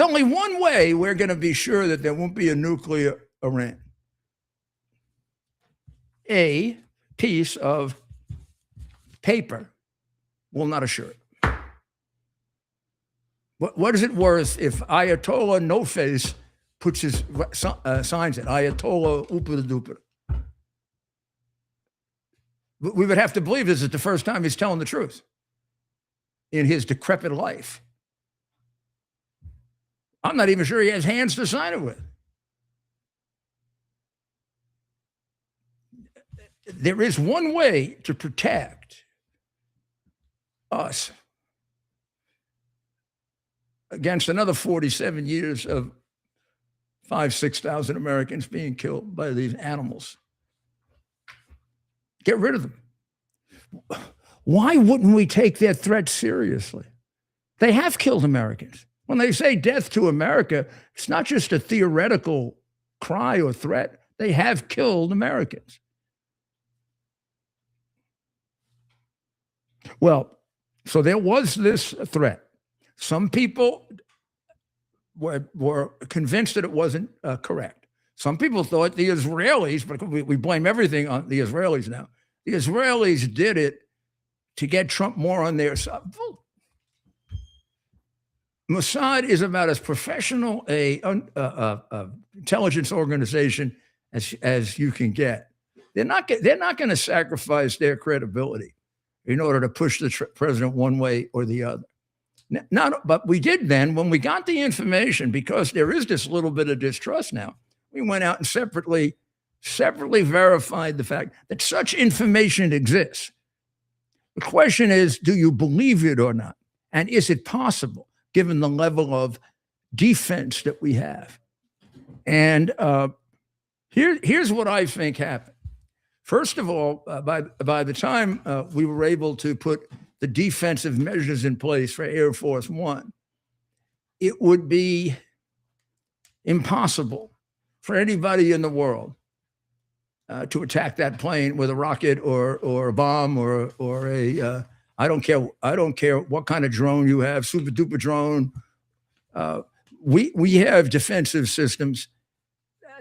only one way we're going to be sure that there won't be a nuclear Iran. A piece of paper will not assure it. What is it worth if Ayatollah No Face puts his signs it, Ayatollah Upa Dupa? We would have to believe this is the first time he's telling the truth in his decrepit life. I'm not even sure he has hands to sign it with. There is one way to protect us against another 47 years of 6,000 Americans being killed by these animals. Get rid of them. Why wouldn't we take their threat seriously? They have killed Americans. When they say death to America, it's not just a theoretical cry or threat. They have killed Americans. Well, so there was this threat. Some people were convinced that it wasn't correct. Some people thought the Israelis, but we blame everything on the Israelis now. The Israelis did it to get Trump more on their side. Mossad is about as professional a intelligence organization as you can get. They're not going to sacrifice their credibility in order to push the president one way or the other. But we did then, when we got the information, because there is this little bit of distrust now, we went out and separately verified the fact that such information exists. The question is, do you believe it or not? And is it possible, given the level of defense that we have? And here's what I think happened. First of all, by the time we were able to put the defensive measures in place for Air Force One, it would be impossible for anybody in the world to attack that plane with a rocket or a bomb or a I don't care what kind of drone you have, super duper drone. We have defensive systems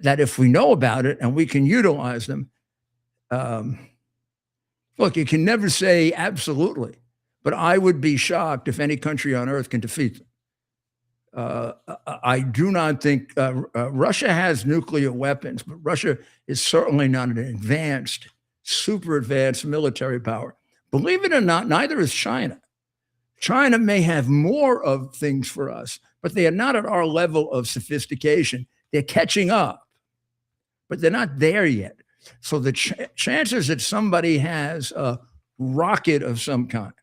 that, if we know about it and we can utilize them, look, you can never say absolutely, but I would be shocked if any country on earth can defeat them. I do not think Russia has nuclear weapons, but Russia is certainly not an advanced, super advanced military power. Believe it or not, neither is China. China may have more of things for us, but they are not at our level of sophistication. They're catching up, but they're not there yet. So the chances that somebody has a rocket of some kind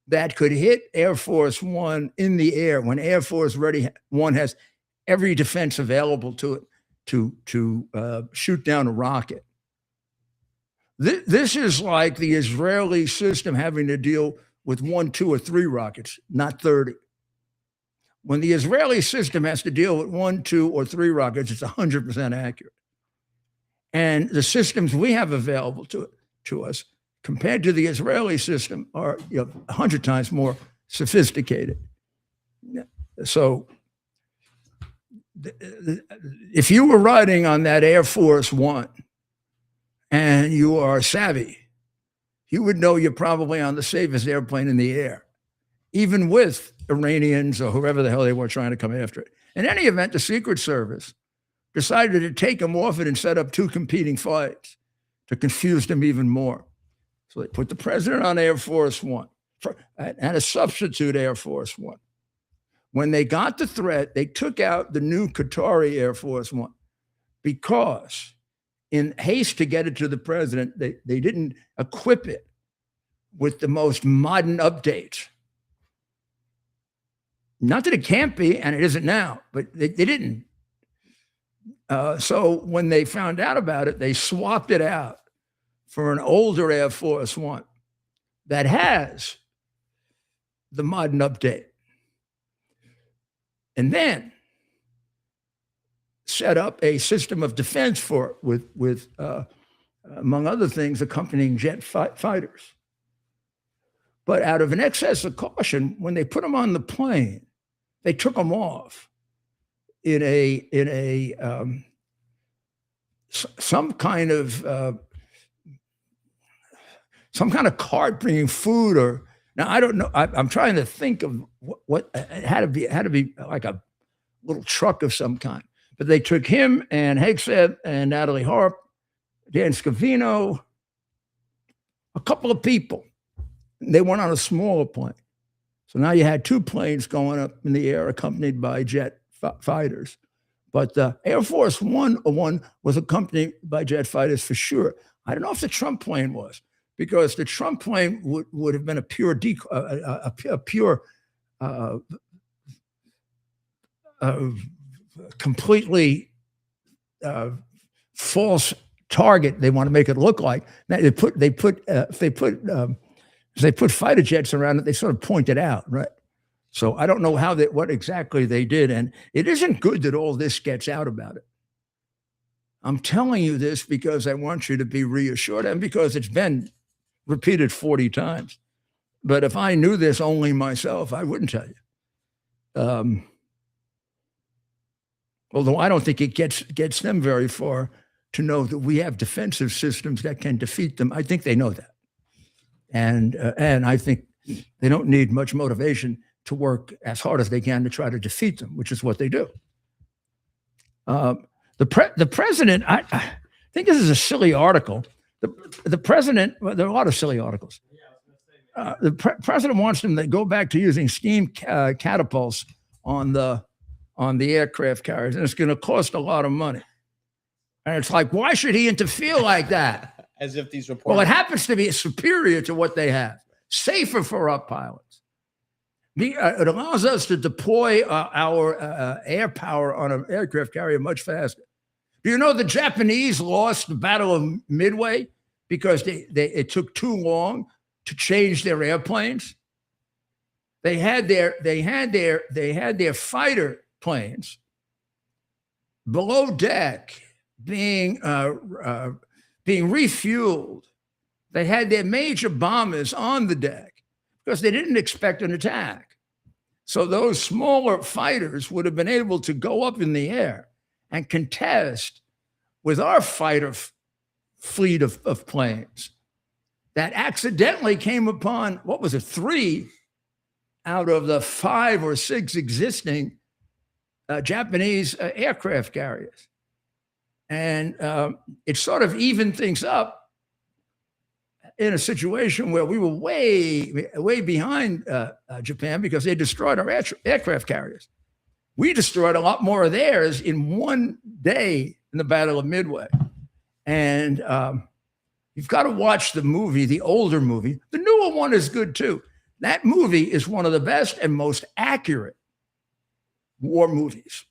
that could hit Air Force One in the air when Air Force One has every defense available to it to shoot down a rocket. This is like the Israeli system having to deal with 1, 2, or 3 rockets, not 30. When the Israeli system has to deal with 1, 2, or 3 rockets, it's 100% accurate. And the systems we have available to us, compared to the Israeli system, are 100 times more sophisticated. So if you were riding on that Air Force One and you are savvy, you would know you're probably on the safest airplane in the air, even with Iranians or whoever the hell they were trying to come after it. In any event, the Secret Service decided to take them off it and set up 2 competing flights to confuse them even more. So they put the president on Air Force One and a substitute Air Force One. When they got the threat, they took out the new Qatari Air Force One because, in haste to get it to the president, they didn't equip it with the most modern updates. Not that it can't be, and it isn't now, but they didn't. So when they found out about it, they swapped it out for an older Air Force One that has the modern update. And then set up a system of defense for it with among other things, accompanying jet fighters. But out of an excess of caution, when they put them on the plane, they took them off in a some kind of cart bringing food, or now I don't know. I'm trying to think of what it had to be like a little truck of some kind. But they took him and Hegseth and Natalie Harp, Dan Scavino, a couple of people. They went on a smaller plane. So now you had two planes going up in the air accompanied by jet fighters. But the Air Force 101 was accompanied by jet fighters for sure. I don't know if the Trump plane was, because the Trump plane would have been a pure completely false target. They want to make it look like. Now if they put fighter jets around it, they sort of point it out, right? So I don't know what exactly they did, and it isn't good that all this gets out about it. I'm telling you this because I want you to be reassured, and because it's been repeated 40 times. But if I knew this only myself, I wouldn't tell you. Although I don't think it gets them very far to know that we have defensive systems that can defeat them. I think they know that. And I think they don't need much motivation to work as hard as they can to try to defeat them, which is what they do. The president, I think this is a silly article. The president, well, there are a lot of silly articles. The president wants them to go back to using steam catapults on the aircraft carriers, and it's going to cost a lot of money. And it's like, why should he interfere like that? As if these reports. Well, it happens to be superior to what they have, safer for our pilots. It allows us to deploy our air power on an aircraft carrier much faster. Do you know the Japanese lost the Battle of Midway because it took too long to change their airplanes? They had their fighter planes below deck being refueled. They had their major bombers on the deck because they didn't expect an attack. So those smaller fighters would have been able to go up in the air and contest with our fighter fleet of planes that accidentally came upon, 3 out of the 5 or 6 existing Japanese aircraft carriers. And it sort of evened things up in a situation where we were way behind Japan because they destroyed our aircraft carriers. We destroyed a lot more of theirs in one day in the Battle of Midway. And you've got to watch the movie, the older movie. The newer one is good too. That movie is one of the best and most accurate war movies.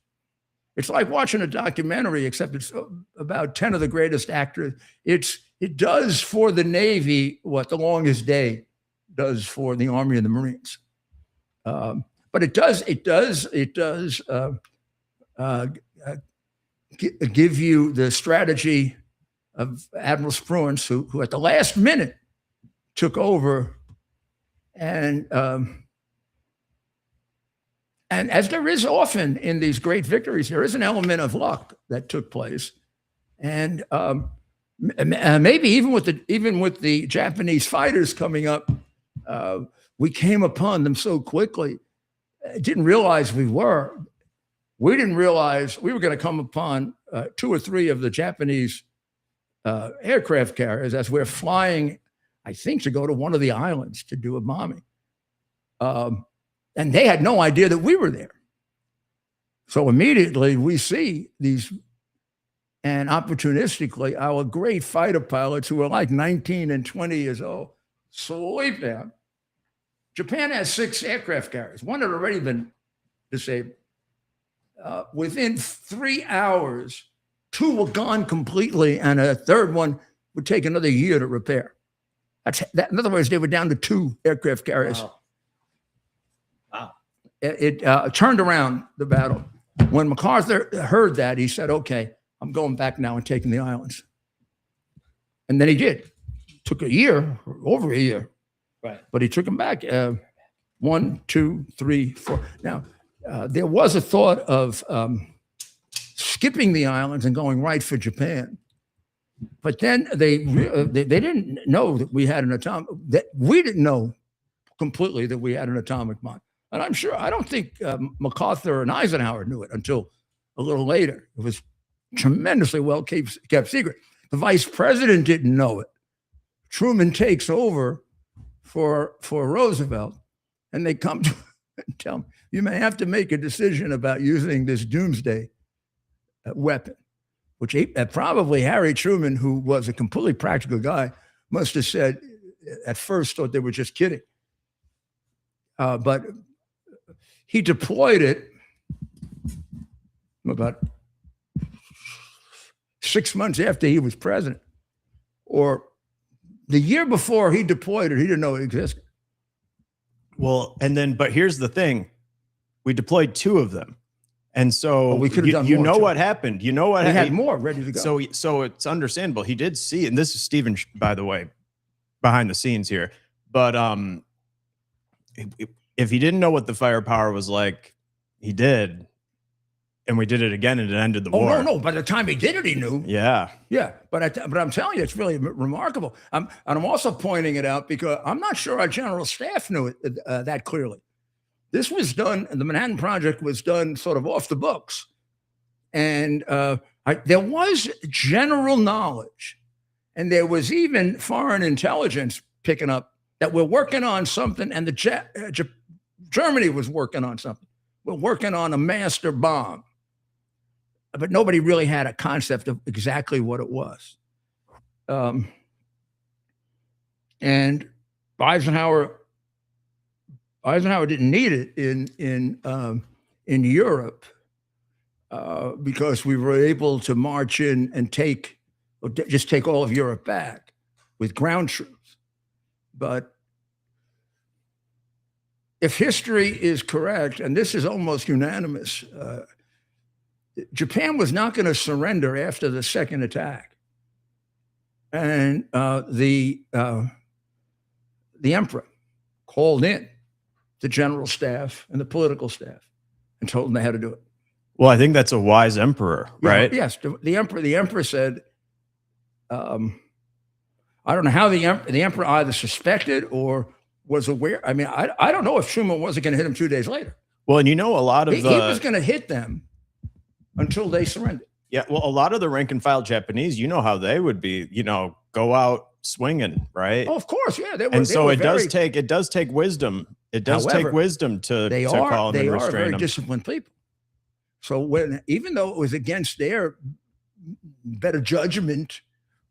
It's like watching a documentary, except it's about 10 of the greatest actors. It does for the Navy what The Longest Day does for the Army and the Marines. But it does give you the strategy of Admiral Spruance, who at the last minute took over, and as there is often in these great victories, there is an element of luck that took place, and maybe even with the Japanese fighters coming up, we came upon them so quickly. Didn't realize we didn't realize we were going to come upon 2 or 3 of the Japanese aircraft carriers as we're flying, I think, to go to one of the islands to do a bombing. And they had no idea that we were there. So immediately we see these, and opportunistically, our great fighter pilots who are like 19 and 20 years old, sweep down. Japan has 6 aircraft carriers. One had already been disabled. Within 3 hours, 2 were gone completely, and a third one would take another year to repair. In other words, they were down to 2 aircraft carriers. Wow. It turned around the battle. When MacArthur heard that, he said, okay, I'm going back now and taking the islands. And then he did. Took a year, over a year. Right. But he took them back. 1, 2, 3, 4. Now, there was a thought of skipping the islands and going right for Japan. But then they didn't know that we had an atomic, that we didn't know completely that we had an atomic bomb. And I don't think MacArthur and Eisenhower knew it until a little later. It was tremendously well kept secret. The vice president didn't know it. Truman takes over for Roosevelt, and they come to him and tell him, you may have to make a decision about using this doomsday weapon, which probably Harry Truman, who was a completely practical guy, must have said at first thought they were just kidding. But he deployed it about 6 months after he was president, or the year before he deployed it, he didn't know it existed. Well, but here's the thing. We deployed 2 of them. And so we could have done more, know what happened. You know what happened. Had more ready to go. So it's understandable. He did see, and this is Stephen, by the way, behind the scenes here. But if he didn't know what the firepower was like, he did. And we did it again, and it ended the war. No. By the time he did it, he knew. Yeah. But I'm telling you, it's really remarkable. And I'm also pointing it out because I'm not sure our general staff knew it that clearly. This was done, the Manhattan Project was done sort of off the books. And there was general knowledge, and there was even foreign intelligence picking up that we're working on something, and Germany was working on something. We're working on a master bomb. But nobody really had a concept of exactly what it was. And Eisenhower didn't need it in Europe because we were able to march in and take all of Europe back with ground troops. But if history is correct, and this is almost unanimous, Japan was not going to surrender after the second attack. And the emperor called in the general staff and the political staff and told them they had to do it. Well, I think that's a wise emperor, right? Yes. The emperor said, I don't know how the emperor either suspected or was aware. I mean, I don't know if Truman wasn't going to hit him 2 days later. Well, and a lot of he was going to hit them until they surrendered. Yeah, well, a lot of the rank and file Japanese, how they would be, go out swinging, right? Oh, of course, yeah. It does take wisdom. It does take wisdom to call them and restrain them. They are very disciplined people. So even though it was against their better judgment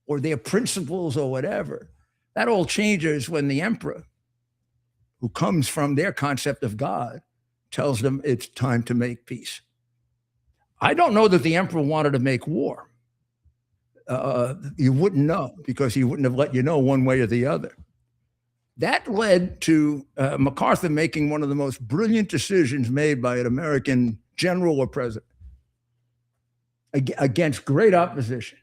or their principles or whatever, that all changes when the emperor, who comes from their concept of God, tells them it's time to make peace. I don't know that the emperor wanted to make war. You wouldn't know because he wouldn't have let you know one way or the other. That led to MacArthur making one of the most brilliant decisions made by an American general or president against great opposition.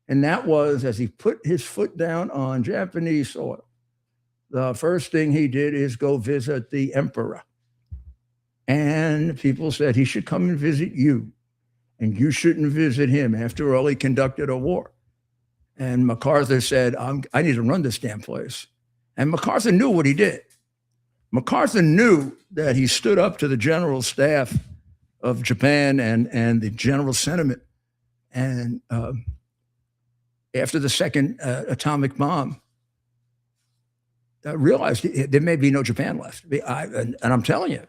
And that was, as he put his foot down on Japanese soil, the first thing he did is go visit the emperor. And people said he should come and visit you, and you shouldn't visit him. After all, he conducted a war. And MacArthur said, I need to run this damn place. And MacArthur knew what he did. MacArthur knew that he stood up to the general staff of Japan and the general sentiment. And after the second atomic bomb, realized there may be no Japan left. And I'm telling you,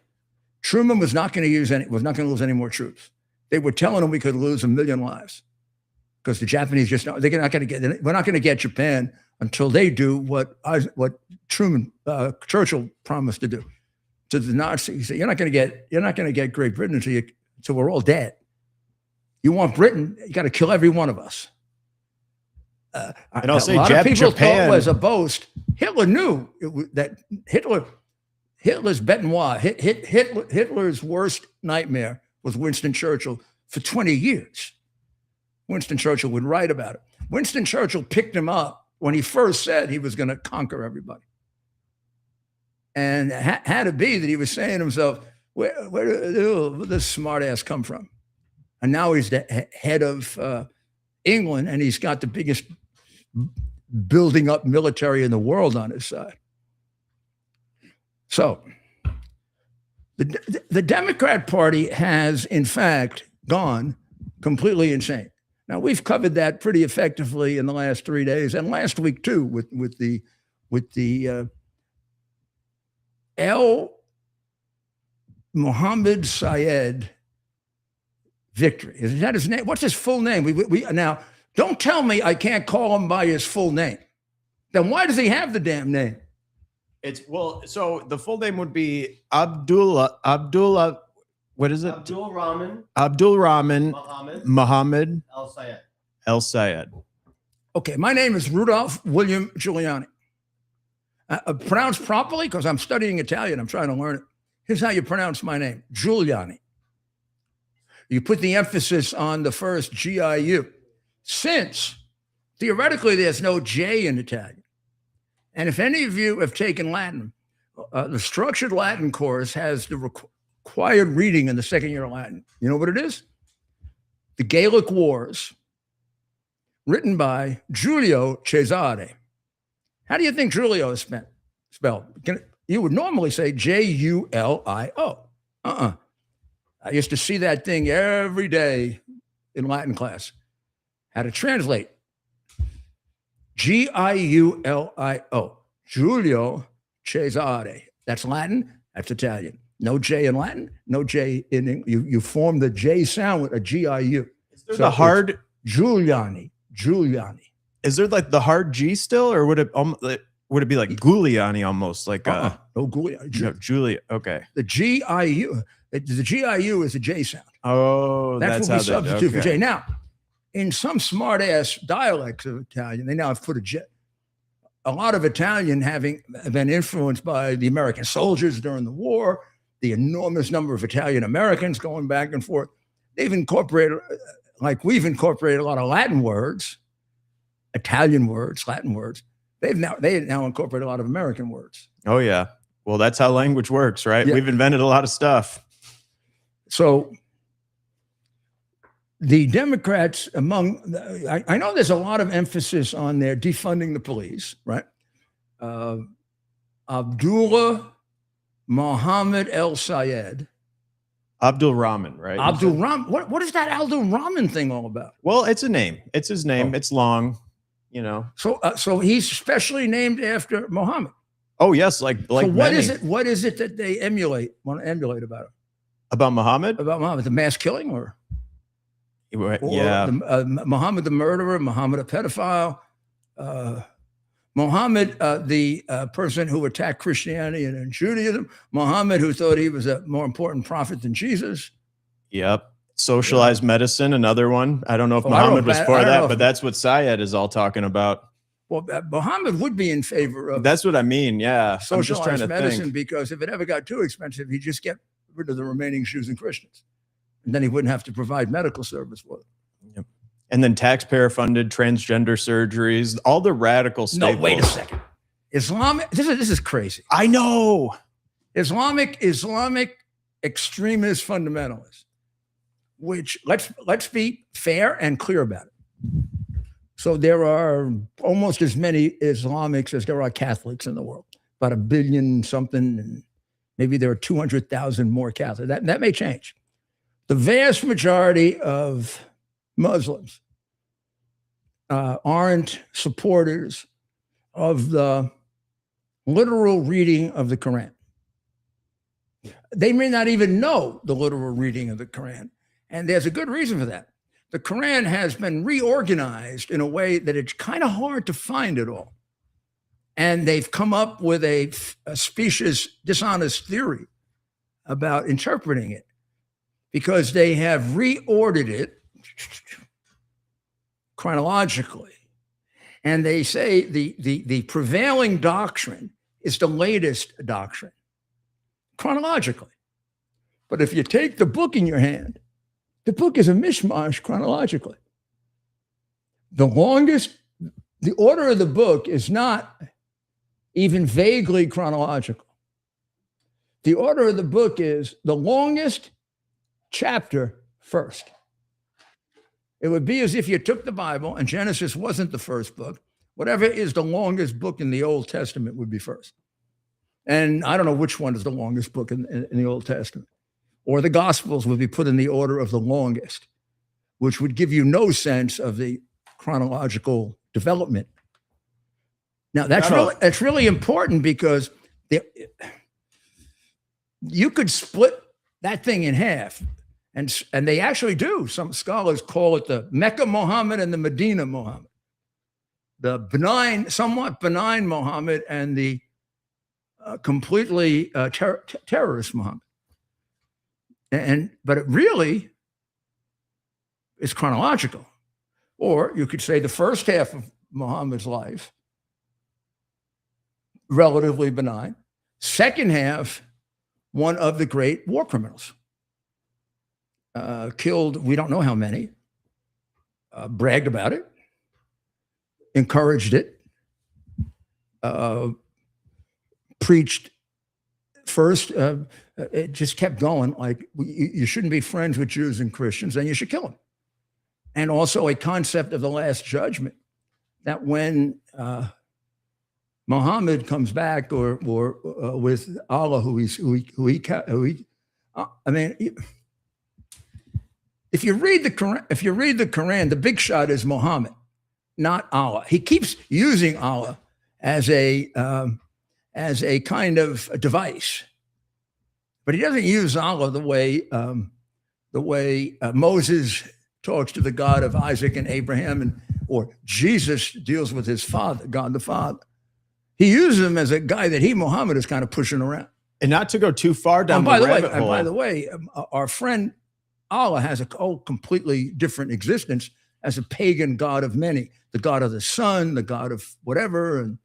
Truman was not going to lose any more troops. They were telling him we could lose 1 million lives because the Japanese we're not going to get Japan until they do what Churchill promised to do to the Nazis. He said, you're not going to get Great Britain until we're all dead. You want Britain, you got to kill every one of us. And I'll say people Japan thought it was a boast. Hitler knew that Hitler's bête noire, Hitler's worst nightmare was Winston Churchill for 20 years. Winston Churchill would write about it. Winston Churchill picked him up when he first said he was going to conquer everybody. And it had to be that he was saying to himself, where did this smart ass come from? And now he's the head of England, and he's got the biggest building up military in the world on his side. So the Democrat Party has, in fact, gone completely insane. Now, we've covered that pretty effectively in the last 3 days and last week too, with the El Mohammed Syed victory. Is that his name? What's his full name? We now, don't tell me I can't call him by his full name. Then why does he have the damn name? So the full name would be Abdullah, what is it? Abdul Rahman Muhammad El Sayed. Okay, my name is Rudolph William Giuliani. Pronounced properly, because I'm studying Italian, I'm trying to learn it. Here's how you pronounce my name, Giuliani. You put the emphasis on the first G-I-U, since theoretically there's no J in Italian. And if any of you have taken Latin, the structured Latin course has the required reading in the second year of Latin. You know what it is? The Gallic Wars, written by Giulio Cesare. How do you think Giulio is spelled? You would normally say Julio. I used to see that thing every day in Latin class. How to translate. Giulio. Giulio Cesare. That's Latin. That's Italian. No J in Latin. No J in English. You form the J sound with a G-I-U. Is there the hard Giuliani? Is there like the hard G still, or would it be like Giuliani almost like no Giuliani? Julia. Okay. The G-I-U. The G-I-U is a J sound. Oh, that's what we substitute for J. Now, in some smart ass dialects of Italian, they now have put a J. A lot of Italian having been influenced by the American soldiers during the war, the enormous number of Italian Americans going back and forth. They've incorporated, like we've incorporated a lot of Latin words, Italian words, Latin words. They now incorporate a lot of American words. Oh yeah. Well, that's how language works, right? Yeah. We've invented a lot of stuff. So the Democrats I know there's a lot of emphasis on their defunding the police, right? Abdullah Mohammed El Sayed. Abdul Rahman, right? Abdul Rahman. What is that Abdul Rahman thing all about? Well, it's a name. It's his name. Oh. It's long, you know. So he's specially named after Muhammad. Oh yes, like so what is it? What is it that they want to emulate about him? About Muhammad? About Muhammad, the mass killing, or yeah, Muhammad the murderer, Muhammad a pedophile, Muhammad the person who attacked Christianity and Judaism, Muhammad who thought he was a more important prophet than Jesus. Yep. Socialized medicine, another one. I don't know if Muhammad was for that, but that's what Syed is all talking about. Well, Muhammad would be in favor of. That's what I mean. Yeah, socialized medicine, because if it ever got too expensive, he'd just get rid of the remaining Jews and Christians, and then he wouldn't have to provide medical service for them. Yep. And then taxpayer-funded transgender surgeries, all the radical staples. No, wait a second. Islamic. This is crazy. I know. Islamic extremist fundamentalists. Which let's be fair and clear about it. So there are almost as many Islamics as there are Catholics in the world, about 1 billion something, and maybe there are 200,000 more Catholics. That may change. The vast majority of Muslims aren't supporters of the literal reading of the Quran. They may not even know the literal reading of the Quran. And there's a good reason for that. The Quran has been reorganized in a way that it's kind of hard to find it all. And they've come up with a specious, dishonest theory about interpreting it, because they have reordered it chronologically. And they say the prevailing doctrine is the latest doctrine chronologically. But if you take the book in your hand, the book is a mishmash chronologically. The order of the book is not even vaguely chronological. The order of the book is the longest chapter first. It would be as if you took the Bible and Genesis wasn't the first book. Whatever is the longest book in the Old Testament would be first. And I don't know which one is the longest book in the Old Testament. Or the Gospels would be put in the order of the longest, which would give you no sense of the chronological development. Now, that's really important because you could split that thing in half. And they actually do. Some scholars call it the Mecca Muhammad and the Medina Muhammad. The benign, somewhat benign Muhammad and the completely terrorist Muhammad. But it really is chronological. Or you could say the first half of Muhammad's life, relatively benign. Second half, one of the great war criminals. Killed, we don't know how many, bragged about it, encouraged it, preached first. It just kept going like you shouldn't be friends with Jews and Christians, and you should kill them. And also a concept of the Last Judgment, that when Muhammad comes back or with Allah, if you read the Quran, the big shot is Muhammad, not Allah. He keeps using Allah as a kind of a device, but he doesn't use Allah the way Moses talks to the God of Isaac and Abraham, or Jesus deals with his father, God the Father. He uses him as a guy that Muhammad is kind of pushing around. And not to go too far down the rabbit hole. By the way, our friend Allah has a completely different existence as a pagan god of many, the god of the sun, the god of whatever. And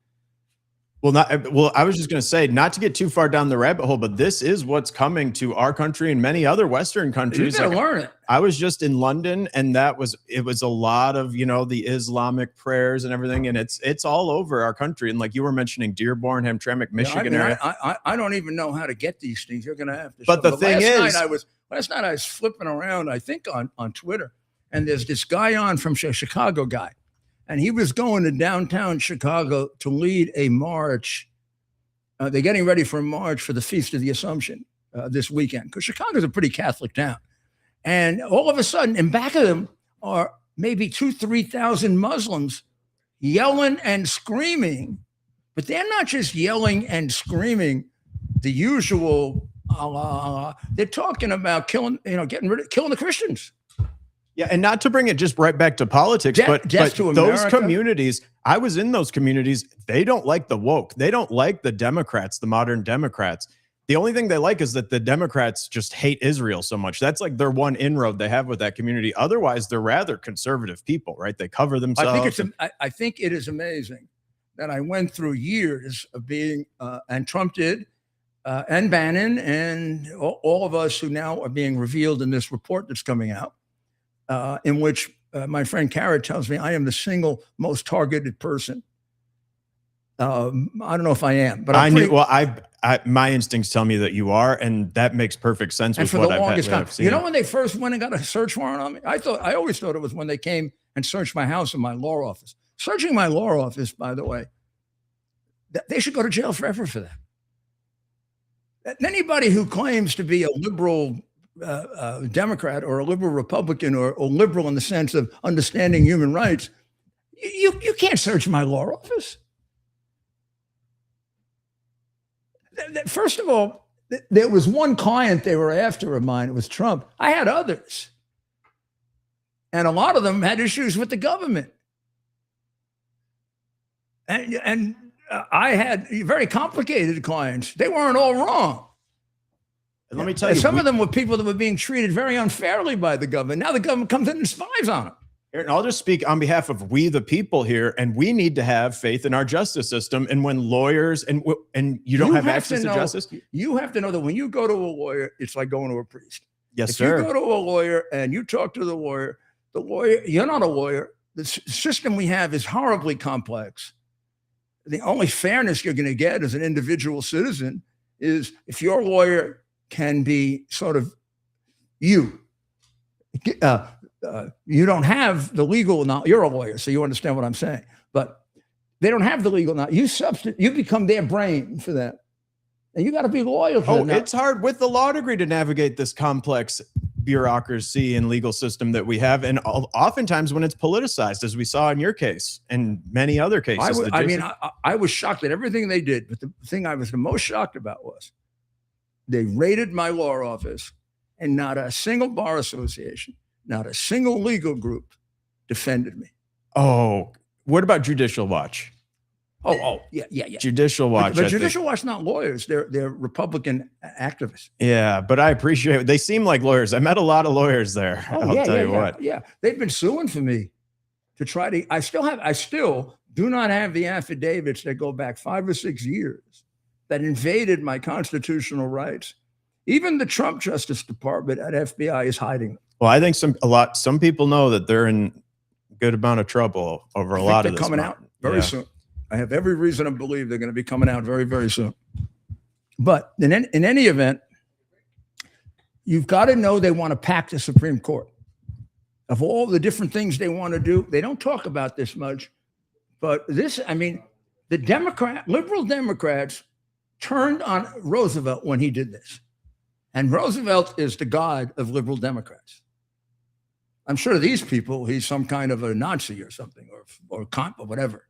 I was just going to say, not to get too far down the rabbit hole, but this is what's coming to our country and many other Western countries. You better learn it. I was just in London, and it was a lot of, the Islamic prayers and everything, and it's all over our country. And like you were mentioning, Dearborn, Hamtramck, Michigan area. I don't even know how to get these things. You're going to have to. But the thing is, last night I was flipping around, I think on Twitter, and there's this guy on from Chicago guy. And he was going to downtown Chicago to lead a march. They're getting ready for a march for the Feast of the Assumption this weekend, because Chicago's a pretty Catholic town. And all of a sudden, in back of them are maybe 2,000-3,000 Muslims yelling and screaming. But they're not just yelling and screaming the usual Allah, Allah. They're talking about killing the Christians. Yeah, and not to bring it just right back to politics, but those communities, I was in those communities, they don't like the woke. They don't like the Democrats, the modern Democrats. The only thing they like is that the Democrats just hate Israel so much. That's like their one inroad they have with that community. Otherwise, they're rather conservative people, right? They cover themselves. I think it is amazing that I went through years of being, and Trump did, and Bannon, and all of us who now are being revealed in this report that's coming out. In which my friend Kara tells me I am the single most targeted person. I don't know if I am, but my instincts tell me that you are, and that makes perfect sense with what I've seen. You know, when they first went and got a search warrant on me, I always thought it was when they came and searched my house and my law office. Searching my law office, by the way, they should go to jail forever for that. Anybody who claims to be a liberal Democrat or a liberal Republican or liberal in the sense of understanding human rights, you can't search my law office. First of all, there was one client they were after of mine. It was Trump. I had others. And a lot of them had issues with the government. And I had very complicated clients. They weren't all wrong. And let me tell you, some of them were people that were being treated very unfairly by the government. Now the government comes in and spies on them. And I'll just speak on behalf of we the people here, and we need to have faith in our justice system. And when lawyers and you don't have access to justice, you have to know that when you go to a lawyer, it's like going to a priest. Yes, sir. If you go to a lawyer and you talk to the lawyer, you're not a lawyer. The system we have is horribly complex. The only fairness you're going to get as an individual citizen is if your lawyer can be sort of you don't have the legal knowledge. You're a lawyer, so you understand what I'm saying. But they don't have the legal knowledge. You become their brain for that. And you got to be loyal to them. It's hard with the law degree to navigate this complex bureaucracy and legal system that we have. And oftentimes when it's politicized, as we saw in your case and many other cases. I was shocked at everything they did. But the thing I was the most shocked about was they raided my law office and not a single bar association, not a single legal group defended me. Oh, what about Judicial Watch? Yeah. Judicial Watch. But Judicial Watch, not lawyers. They're Republican activists. Yeah, but I appreciate it. They seem like lawyers. I met a lot of lawyers there. I'll tell you what. Yeah, they've been suing for me to try to. I still do not have the affidavits that go back 5 or 6 years that invaded my constitutional rights. Even the Trump Justice Department at FBI is hiding them. Well, I think some people know that they're in a good amount of trouble over a lot of this. They're coming out very soon. I have every reason to believe they're going to be coming out very, very soon. But in any event, you've got to know they want to pack the Supreme Court. Of all the different things they want to do, they don't talk about this much. But the liberal Democrats turned on Roosevelt when he did this. And Roosevelt is the god of liberal Democrats. I'm sure these people, he's some kind of a Nazi or something, or comp or whatever.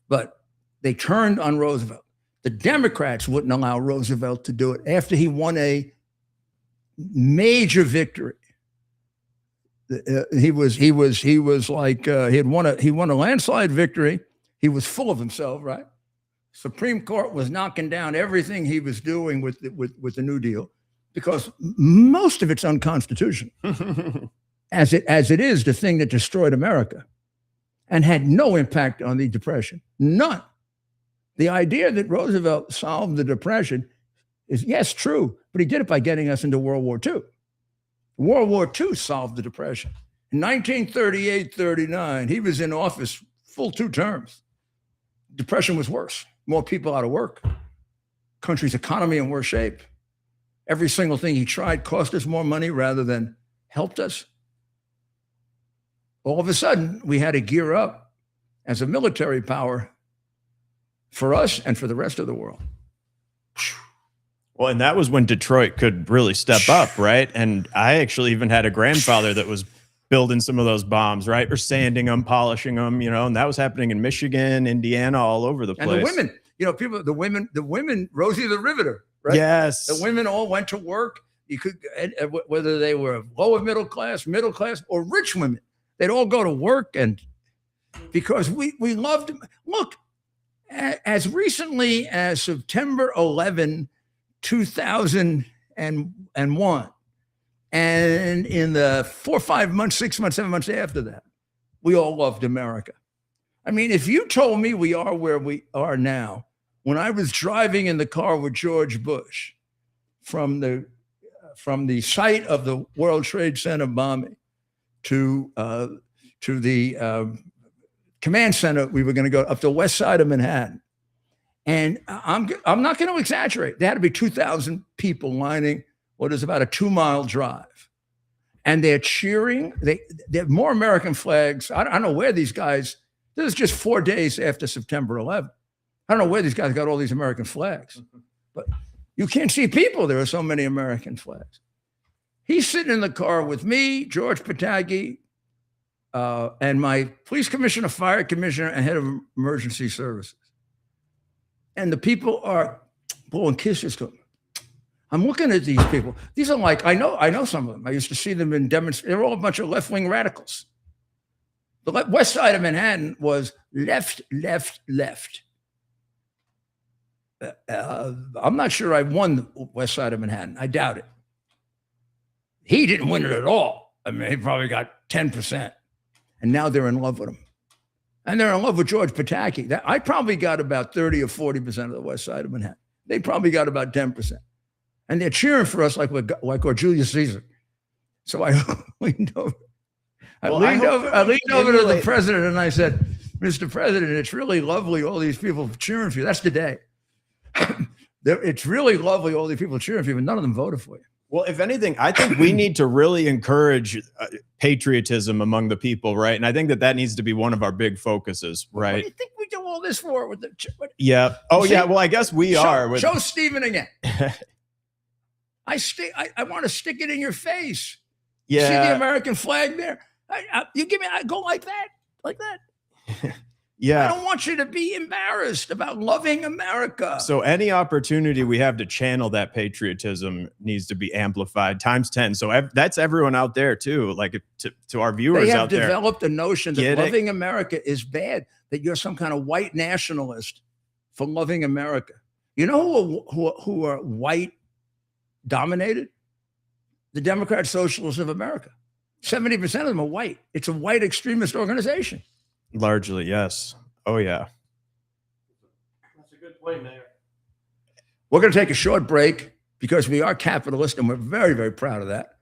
But they turned on Roosevelt. The Democrats wouldn't allow Roosevelt to do it after he won a major victory. He won a landslide victory. He was full of himself, right? Supreme Court was knocking down everything he was doing with the New Deal because most of it's unconstitutional, as it is the thing that destroyed America. And had no impact on the Depression. None. The idea that Roosevelt solved the Depression is, yes, true, but he did it by getting us into World War II. World War II solved the Depression. In 1938-39, he was in office full 2 terms. Depression was worse. More people out of work. Country's economy in worse shape. Every single thing he tried cost us more money rather than helped us. All of a sudden, we had to gear up as a military power for us and for the rest of the world. Well, and that was when Detroit could really step up, right? And I actually even had a grandfather that was building some of those bombs, right? Or sanding them, polishing them, and that was happening in Michigan, Indiana, all over the place. And the women, the women, Rosie the Riveter, right? Yes. The women all went to work. You could, whether they were lower middle class, or rich women. They'd all go to work, and because we loved them. Look, as recently as September 11, 2001, and in the 4, 5 months, 6 months, 7 months after that, we all loved America. I mean, if you told me we are where we are now, when I was driving in the car with George Bush from the site of the World Trade Center bombing to the command center, we were going to go up the west side of Manhattan. And I'm not going to exaggerate. There had to be 2,000 people lining what is about a 2-mile drive. And they're cheering. They have more American flags. I don't know where these guys, this is just 4 days after September 11th. I don't know where these guys got all these American flags. But you can't see people. There are so many American flags. He's sitting in the car with me, George Pataki, and my police commissioner, fire commissioner, and head of emergency services. And the people are blowing kisses to him. I'm looking at these people. These are like, I know some of them. I used to see them in demonstrations. They're all a bunch of left-wing radicals. The west side of Manhattan was left, left, left. I'm not sure I won the west side of Manhattan. I doubt it. He didn't win it at all. I mean, he probably got 10%. And now they're in love with him. And they're in love with George Pataki. I probably got about 30 or 40% of the west side of Manhattan. They probably got about 10%. And they're cheering for us like we're Julius Caesar. So I leaned over. I leaned over to the president and I said, Mr. President, it's really lovely, all these people cheering for you. That's the day. It's really lovely, all these people cheering for you, but none of them voted for you. Well, if anything, I think we need to really encourage patriotism among the people, right? And I think that needs to be one of our big focuses, right? What do you think we do all this for? Yeah. Oh, yeah. Well, I guess we are. Show Stephen again. I want to stick it in your face. Yeah. See the American flag there? You give me, I go like that. Yeah. I don't want you to be embarrassed about loving America. So any opportunity we have to channel that patriotism needs to be amplified times 10. So that's everyone out there too. Like to our viewers out there. They have developed a notion that loving America is bad, that you're some kind of white nationalist for loving America. You know who are white dominated? The Democrat Socialists of America. 70% of them are white. It's a white extremist organization. Largely, yes. Oh, yeah. That's a good point, Mayor. We're going to take a short break because we are capitalist, and we're very, very proud of that.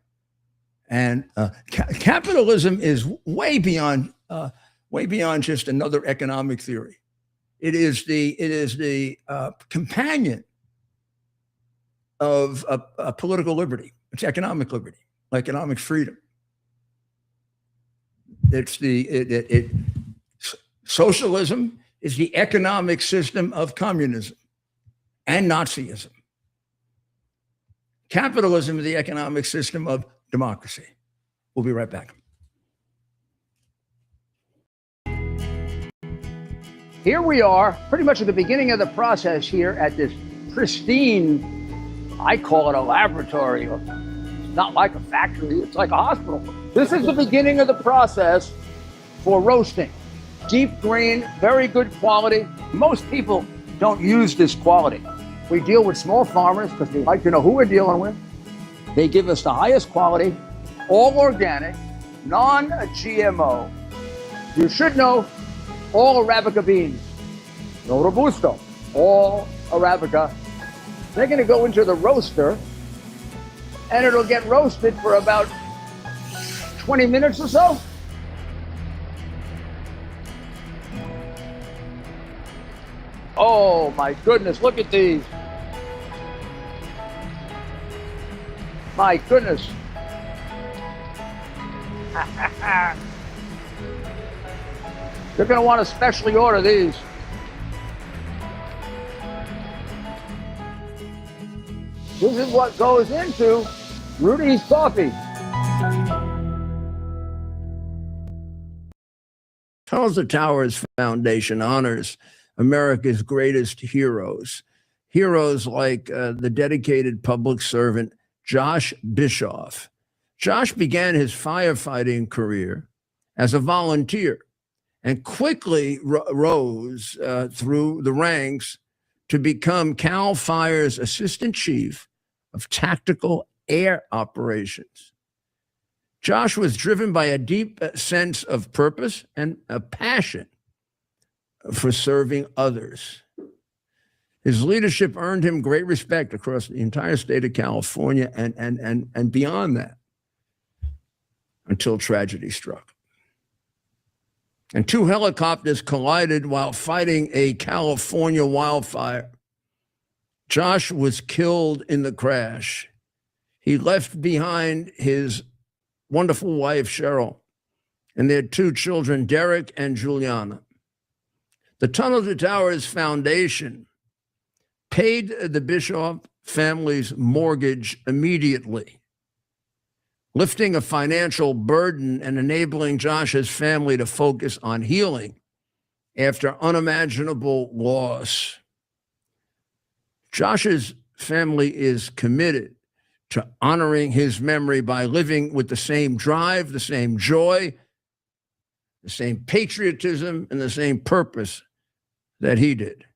And capitalism is way beyond just another economic theory. It is the companion of political liberty. It's economic liberty, economic freedom. Socialism is the economic system of communism and Nazism. Capitalism is the economic system of democracy. We'll be right back. Here we are, pretty much at the beginning of the process here at this pristine, I call it a laboratory. It's not like a factory, it's like a hospital. This is the beginning of the process for roasting. Deep grain, very good quality. Most people don't use this quality. We deal with small farmers because they like to know who we're dealing with. They give us the highest quality, all organic, non-GMO. You should know all Arabica beans. No Robusto, all Arabica. They're going to go into the roaster and it'll get roasted for about 20 minutes or so. Oh my goodness, look at these. My goodness. You're going to want to specially order these. This is what goes into Rudy's coffee. Tunnels to Towers Foundation honors America's greatest heroes. Heroes like the dedicated public servant, Josh Bischoff. Josh began his firefighting career as a volunteer and quickly rose through the ranks to become CAL FIRE's assistant chief of tactical air operations. Josh was driven by a deep sense of purpose and a passion for serving others. His leadership earned him great respect across the entire state of California and beyond that, until tragedy struck. And two helicopters collided while fighting a California wildfire. Josh was killed in the crash. He left behind his wonderful wife, Cheryl, and their two children, Derek and Juliana. The Tunnels to Towers Foundation paid the Bischoff family's mortgage immediately, lifting a financial burden and enabling Josh's family to focus on healing after unimaginable loss. Josh's family is committed to honoring his memory by living with the same drive, the same joy, the same patriotism, and the same purpose that he did.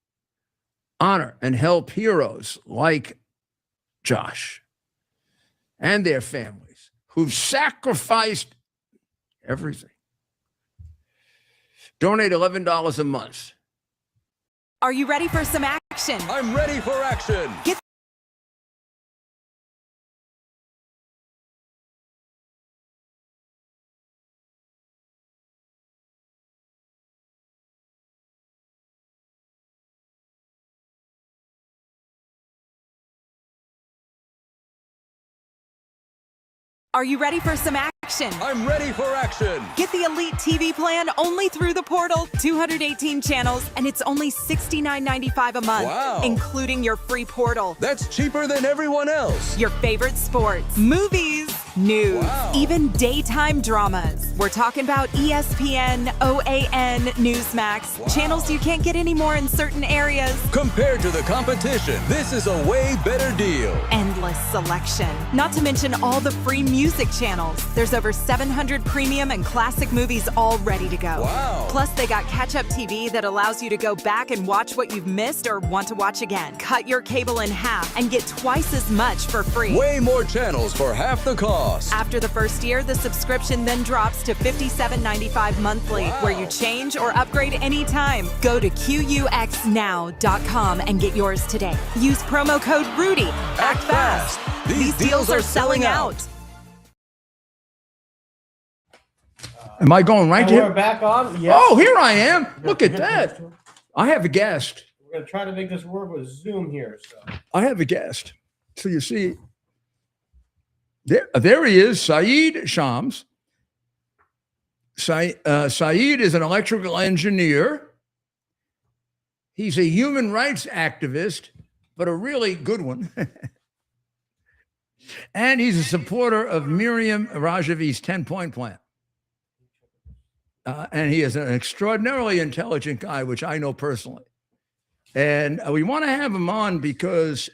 Honor and help heroes like Josh and their families who've sacrificed everything. Donate $11 a month. Are you ready for some action? I'm ready for action. Get Are you ready for some action? I'm ready for action. Get the Elite TV plan only through the portal. 218 channels, and it's only $69.95 a month, Wow. including your free portal. That's cheaper than everyone else. Your favorite sports, movies, news, Wow. even daytime dramas. We're talking about ESPN, OAN, Newsmax, Wow. channels you can't get anymore in certain areas. Compared to the competition, this is a way better deal. Endless selection. Not to mention all the free music channels. There's over 700 premium and classic movies all ready to go. Wow. Plus, they got catch-up TV that allows you to go back and watch what you've missed or want to watch again. Cut your cable in half and get twice as much for free. Way more channels for half the cost. After the first year, the subscription then drops to $57.95 monthly, Wow. where you change or upgrade anytime. Go to QUXNow.com and get yours today. Use promo code RUDY. Act fast. These deals are selling out. Am I going right And here? we're back on. Yes. Oh, here I am. Look at that. I have a guest. We're going to try to make this work with Zoom here. So I have a guest. So you see, there he is, Saeed Shams. Saeed is an electrical engineer. He's a human rights activist, but a really good one. And he's a supporter of Miriam Rajavi's 10-point plan. And he is an extraordinarily intelligent guy, which I know personally. And we want to have him on because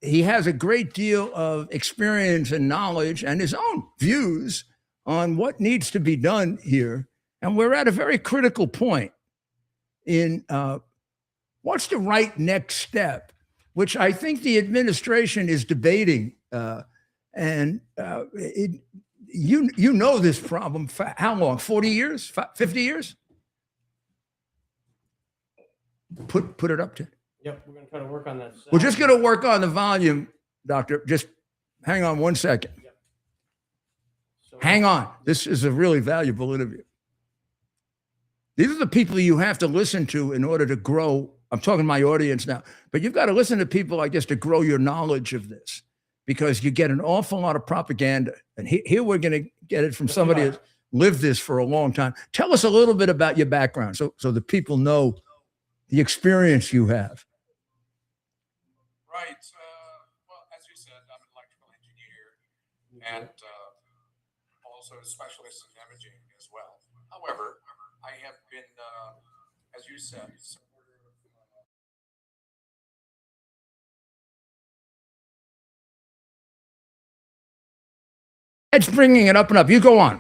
he has a great deal of experience and knowledge and his own views on what needs to be done here. And we're at a very critical point in what's the right next step, which I think the administration is debating. You know this problem for how long? 40 years? 50 years? Put it up to. yep, we're going to try to work on that. We're just going to work on the volume, Doctor. Just hang on 1 second. So, Hang on. This is a really valuable interview. These are the people you have to listen to in order to grow. I'm talking to my audience now, but you've got to listen to people like this to grow your knowledge of this, because you get an awful lot of propaganda. And here we're going to get it from somebody who's lived this for a long time. Tell us a little bit about your background so the people know the experience you have. Right. Well, as you said, I'm an electrical engineer and also a specialist in imaging as well. However, I have been, as you said, supporter of It's bringing it up and up. You go on.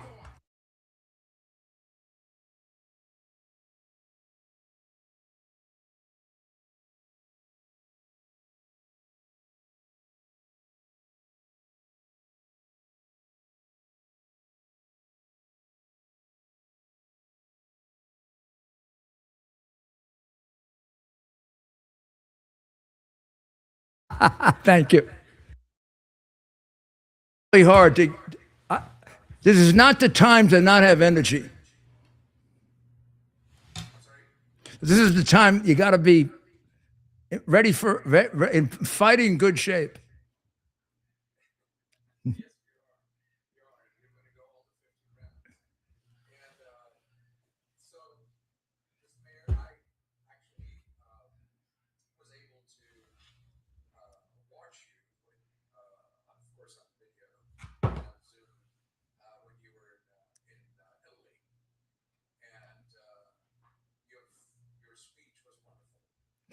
Thank you. Really hard to. This is not the time to not have energy. This is the time you got to be ready for in fighting good shape.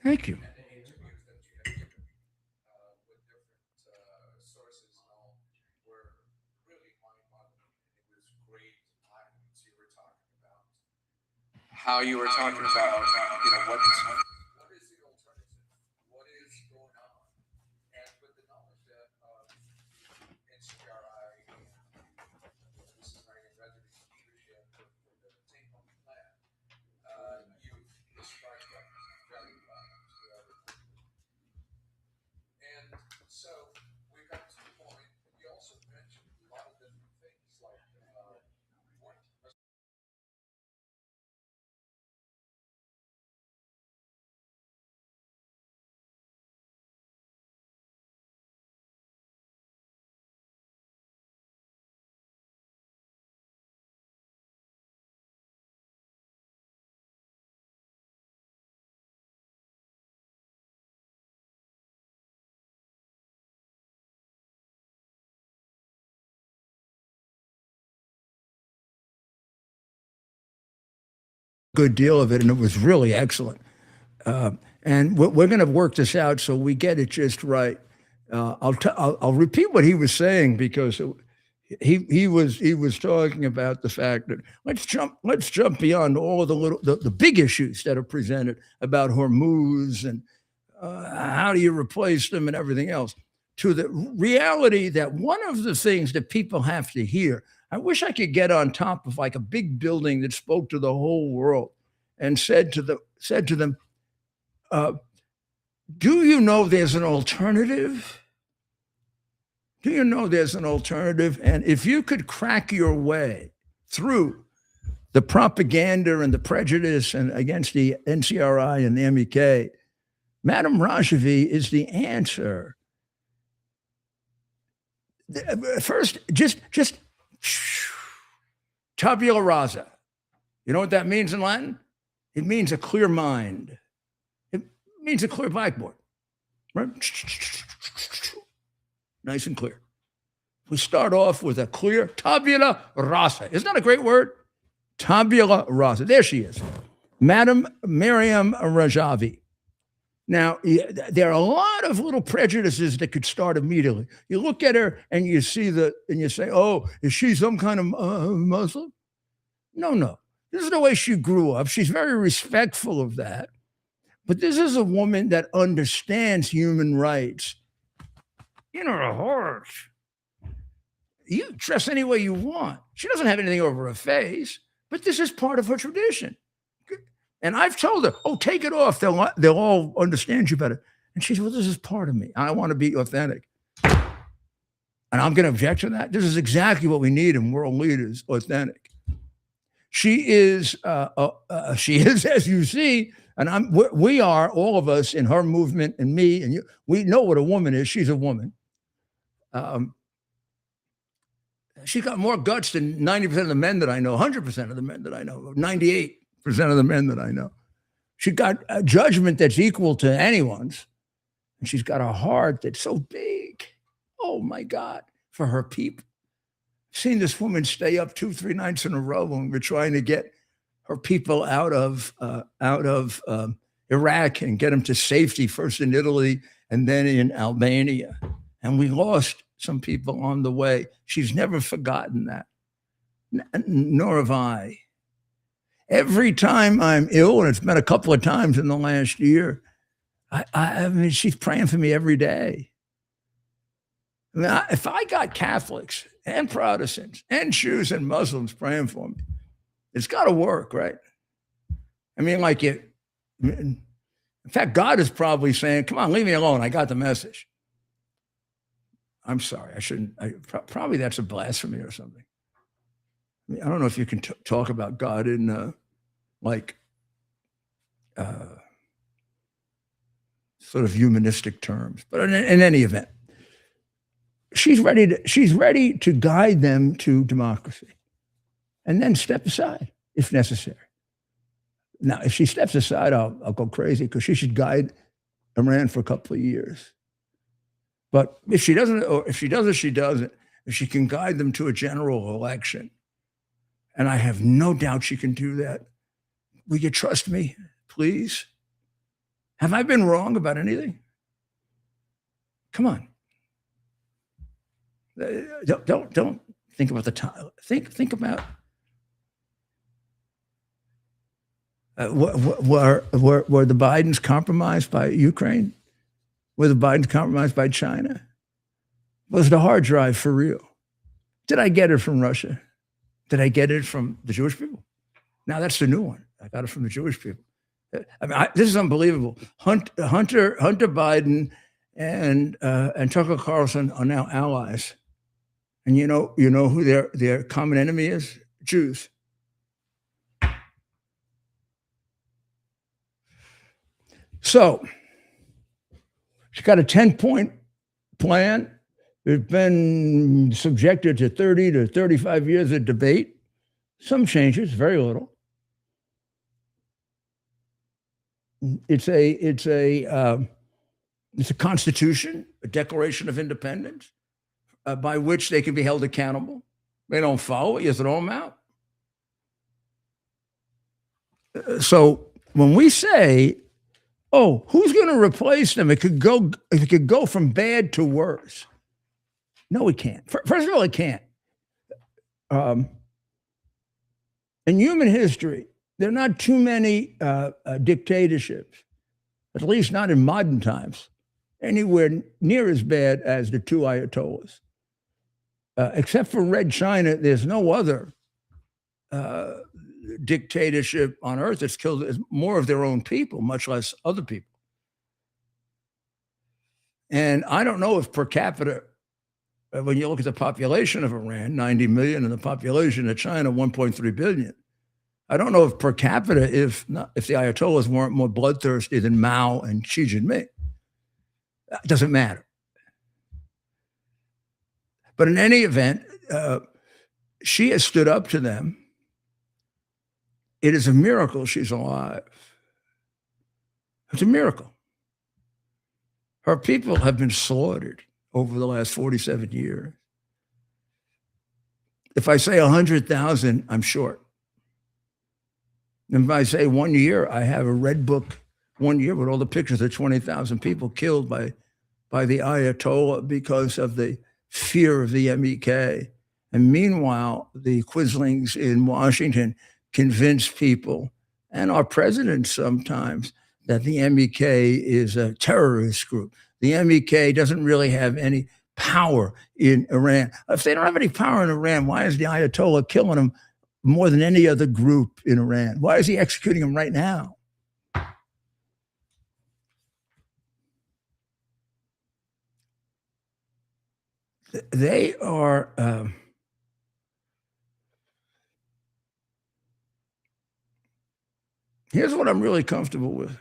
Thank you. how you were talking about, what is the alternative? What is going on? And with the knowledge that NCRI and this is Megan Redmond's leadership for the take-home plan, you've described that very well. And so we got to the point, you also mentioned a lot of different things like what good deal of it, and it was really excellent. And we're going to work this out so we get it just right. I'll repeat what he was saying, because he was talking about the fact that let's jump beyond all of the big issues that are presented about Hormuz and how do you replace them and everything else, to the reality that one of the things that people have to hear. I wish I could get on top of like a big building that spoke to the whole world and said to them, do you know there's an alternative? Do you know there's an alternative? And if you could crack your way through the propaganda and the prejudice and against the NCRI and the MEK, Madame Rajavi is the answer. First, just tabula rasa. You know what that means in Latin? It means a clear mind. It means a clear blackboard, right? Nice and clear. We start off with a clear tabula rasa. Isn't that a great word? Tabula rasa. There she is, Madame Miriam Rajavi. Now, there are a lot of little prejudices that could start immediately. You look at her and you see and you say, oh, is she some kind of Muslim? No. This is the way she grew up. She's very respectful of that. But this is a woman that understands human rights in her heart. You dress any way you want. She doesn't have anything over her face, but this is part of her tradition. And I've told her, oh, take it off. They'll all understand you better. And she said, well, this is part of me. I want to be authentic. And I'm going to object to that. This is exactly what we need in world leaders, authentic. She is, as you see, and we are, all of us in her movement and me and you, we know what a woman is. She's a woman. She's got more guts than 90% of the men that I know, 100% of the men that I know, 98%. Of the men that I know. She got a judgment that's equal to anyone's. And she's got a heart that's so big. Oh my God, for her people. I've seen this woman stay up 2-3 nights in a row when we're trying to get her people out of Iraq and get them to safety, first in Italy and then in Albania. And we lost some people on the way. She's never forgotten that, nor have I. Every time I'm ill, and it's been a couple of times in the last year, I mean, she's praying for me every day. I mean, if I got Catholics and Protestants and Jews and Muslims praying for me, it's got to work, right? I mean, in fact, God is probably saying, come on, leave me alone. I got the message. I'm sorry. I shouldn't. Probably that's a blasphemy or something. I mean, I don't know if you can talk about God in sort of humanistic terms, but in any event, she's ready to guide them to democracy, and then step aside if necessary. Now, if she steps aside, I'll go crazy, because she should guide Iran for a couple of years. But if she doesn't, or if she does, she doesn't. If she can guide them to a general election. And I have no doubt she can do that. Will you trust me, please? Have I been wrong about anything? Come on. Don't think about the time. Think about were the Bidens compromised by Ukraine? Were the Bidens compromised by China? Was the hard drive for real? Did I get it from Russia? Did I get it from the Jewish people? Now that's the new one. I got it from the Jewish people. I mean, this is unbelievable. Hunter Biden and Tucker Carlson are now allies, and you know who their common enemy is? Jews. So she's got a 10-point plan. It's been subjected to 30 to 35 years of debate. Some changes, very little. It's a constitution, a Declaration of Independence, by which they can be held accountable. They don't follow it, you throw them out. So when we say, "Oh, who's going to replace them?" It could go from bad to worse. No, it can't. First of all, it can't. In human history, there are not too many dictatorships, at least not in modern times, anywhere near as bad as the two Ayatollahs. Except for Red China, there's no other dictatorship on earth that's killed more of their own people, much less other people. And I don't know if per capita, when you look at the population of Iran, 90 million, and the population of China, 1.3 billion, I don't know if per capita, if the Ayatollahs weren't more bloodthirsty than Mao and Xi Jinping. It doesn't matter. But in any event, she has stood up to them. It is a miracle she's alive. It's a miracle. Her people have been slaughtered over the last 47 years. If I say 100,000, I'm short. And if I say 1 year, I have a red book 1 year with all the pictures of 20,000 people killed by the Ayatollah because of the fear of the MEK. And meanwhile, the quislings in Washington convince people, and our president sometimes, that the MEK is a terrorist group. The MEK doesn't really have any power in Iran. If they don't have any power in Iran, why is the Ayatollah killing them more than any other group in Iran? Why is he executing them right now? They are here's what I'm really comfortable with.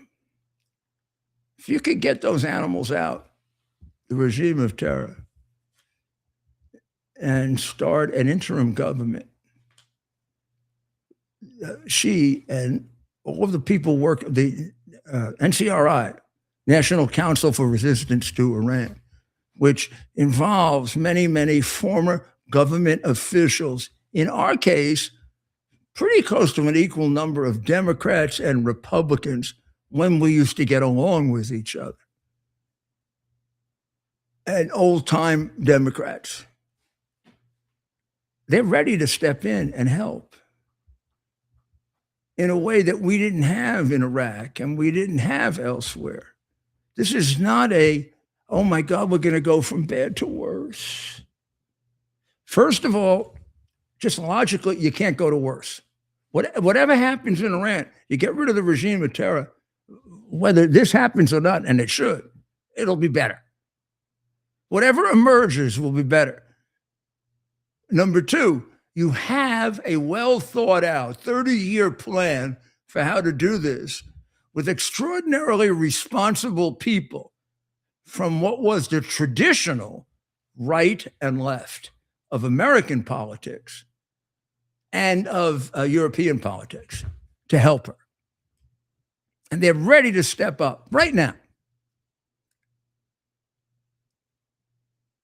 If you could get those animals out, the regime of terror, and start an interim government, she and all of the people work, the NCRI, National Council for Resistance to Iran, which involves many, many former government officials. In our case, pretty close to an equal number of Democrats and Republicans when we used to get along with each other. And old-time Democrats. They're ready to step in and help in a way that we didn't have in Iraq and we didn't have elsewhere. This is not a, oh my God, we're going to go from bad to worse. First of all, just logically, you can't go to worse. Whatever happens in Iran, you get rid of the regime of terror, whether this happens or not, and it should, it'll be better. Whatever emerges will be better. Number two, you have a well thought out 30-year plan for how to do this with extraordinarily responsible people from what was the traditional right and left of American politics and of European politics to help her. And they're ready to step up right now.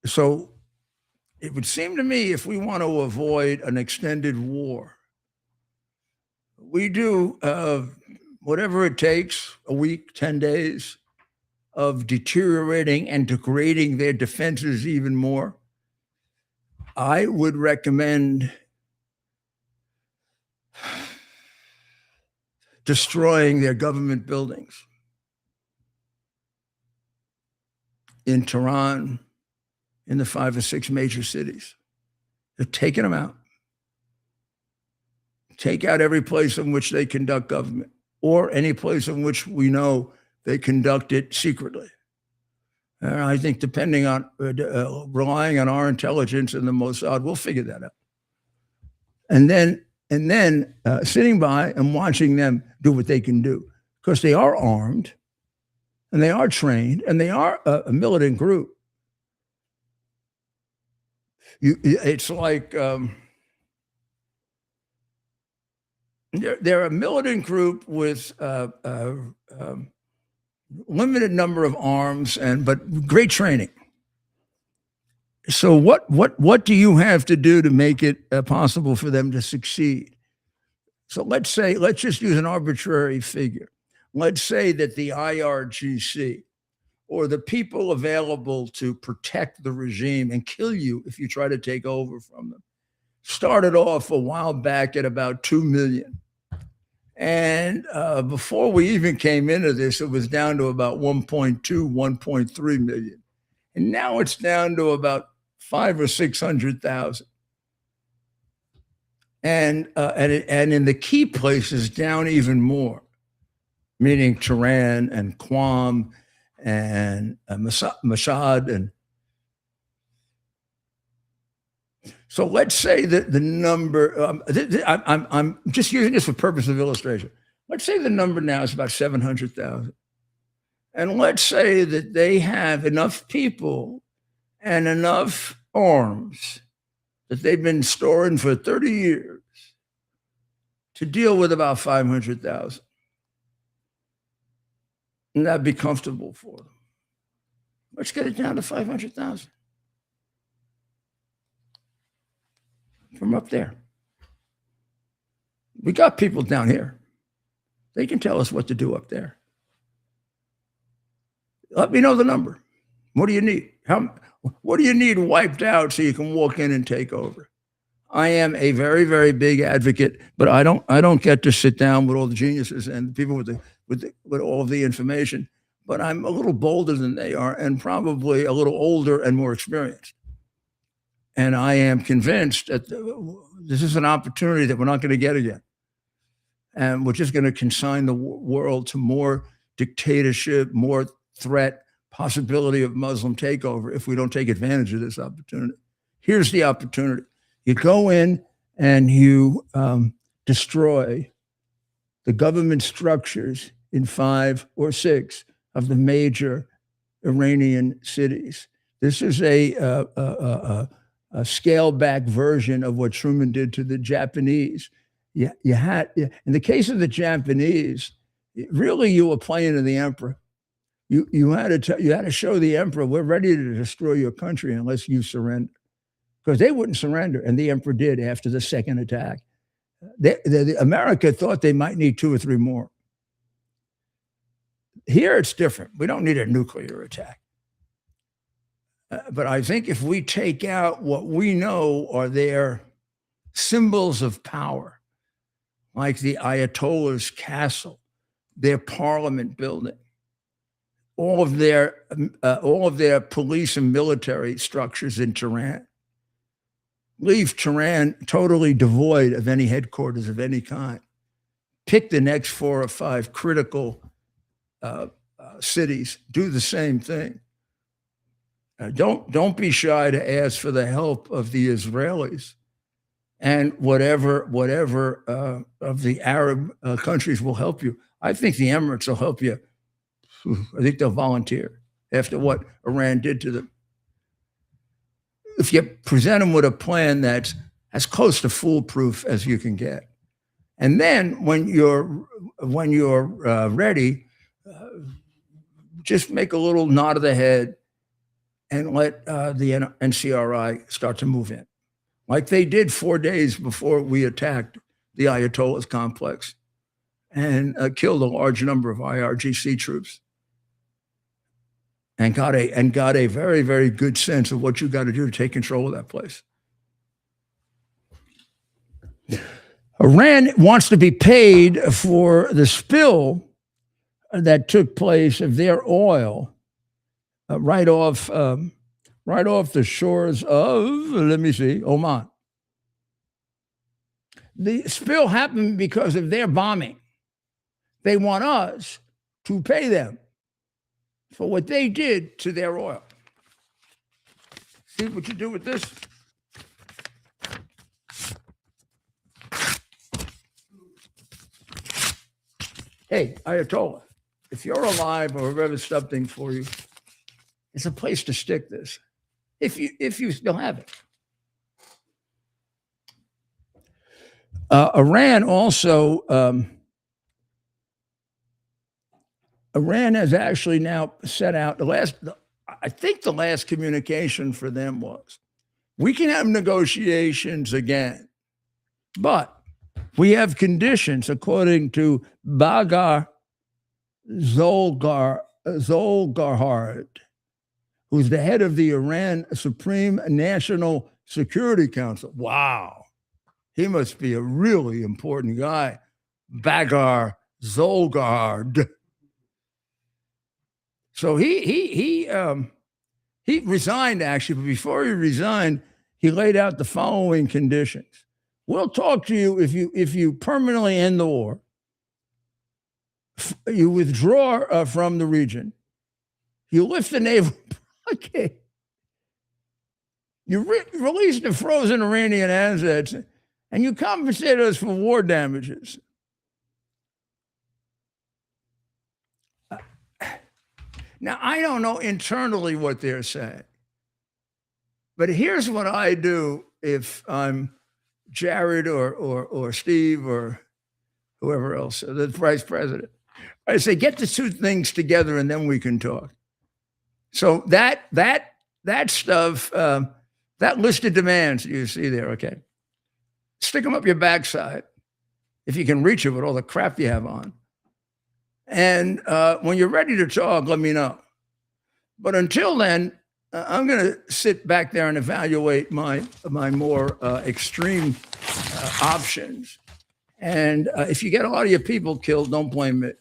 So it would seem to me, if we want to avoid an extended war, we do whatever it takes, a week, 10 days, of deteriorating and degrading their defenses even more. I would recommend destroying their government buildings in Tehran, in the 5 or 6 major cities. They're taking them out. Take out every place in which they conduct government, or any place in which we know they conduct it secretly. And I think depending on, relying on our intelligence and the Mossad, we'll figure that out. And then sitting by and watching them do what they can do, because they are armed and they are trained and they are a militant group. It's like they're a militant group with limited number of arms but great training. So what do you have to do to make it possible for them to succeed? So let's just use an arbitrary figure. Let's say that the IRGC or the people available to protect the regime and kill you if you try to take over from them started off a while back at about 2 million. And before we even came into this, it was down to about 1.2, 1.3 million. And now it's down to about 500,000 or 600,000. And in the key places, down even more, meaning Tehran and Qom and Mashhad. And so let's say that the number, I'm just using this for purpose of illustration. Let's say the number now is about 700,000. And let's say that they have enough people and enough arms that they've been storing for 30 years to deal with about 500,000. And that'd be comfortable for them. Let's get it down to 500,000 from up there. We got people down here. They can tell us what to do up there. Let me know the number. What do you need? What do you need wiped out so you can walk in and take over? I am a very, very big advocate, but I don't get to sit down with all the geniuses and people with all of the information. But I'm a little bolder than they are, and probably a little older and more experienced. And I am convinced that this is an opportunity that we're not going to get again, and we're just going to consign the world to more dictatorship, more threat, possibility of Muslim takeover if we don't take advantage of this opportunity. Here's the opportunity. You go in and you destroy the government structures in 5 or 6 of the major Iranian cities. This is a scaled back version of what Truman did to the Japanese. In the case of the Japanese, really you were playing to the emperor. You had to show the emperor, we're ready to destroy your country unless you surrender. Because they wouldn't surrender, and the emperor did after the second attack. America thought they might need 2 or 3 more. Here it's different. We don't need a nuclear attack. But I think if we take out what we know are their symbols of power, like the Ayatollah's castle, their parliament building, all of their police and military structures in Tehran, leave Tehran totally devoid of any headquarters of any kind. Pick the next 4 or 5 critical cities. Do the same thing. Don't be shy to ask for the help of the Israelis and whatever of the Arab countries will help you. I think the Emirates will help you. I think they'll volunteer after what Iran did to them. If you present them with a plan that's as close to foolproof as you can get, and then when you're ready, just make a little nod of the head and let the NCRI start to move in, like they did 4 days before we attacked the Ayatollah's complex and killed a large number of IRGC troops. And got a very, very good sense of what you got to do to take control of that place. Iran wants to be paid for the spill that took place of their oil right off the shores of, Oman. The spill happened because of their bombing. They want us to pay them for what they did to their oil. See what you do with this? Hey, Ayatollah, if you're alive or whoever something for you, it's a place to stick this. If you still have it. Iran also Iran has actually now set out I think the last communication for them was, we can have negotiations again, but We have conditions, according to Bagar Zolgarhard, who's the head of the Iran Supreme National Security Council. Wow. He must be a really important guy. Bagar Zolgarhard. So he resigned, actually, but before he resigned, he laid out the following conditions. We'll talk to you if you permanently end the war, you withdraw from the region, you lift the naval blockade, you release the frozen Iranian assets, and you compensate us for war damages. Now, I don't know internally what they're saying, but here's what I do if I'm Jared or Steve or whoever else, the vice president. I say, get the two things together and then we can talk. So that stuff, that list of demands you see there, okay, stick them up your backside if you can reach it with all the crap you have on. And when you're ready to talk, let me know. But until then, I'm going to sit back there and evaluate my more extreme options. And if you get a lot of your people killed, don't blame it,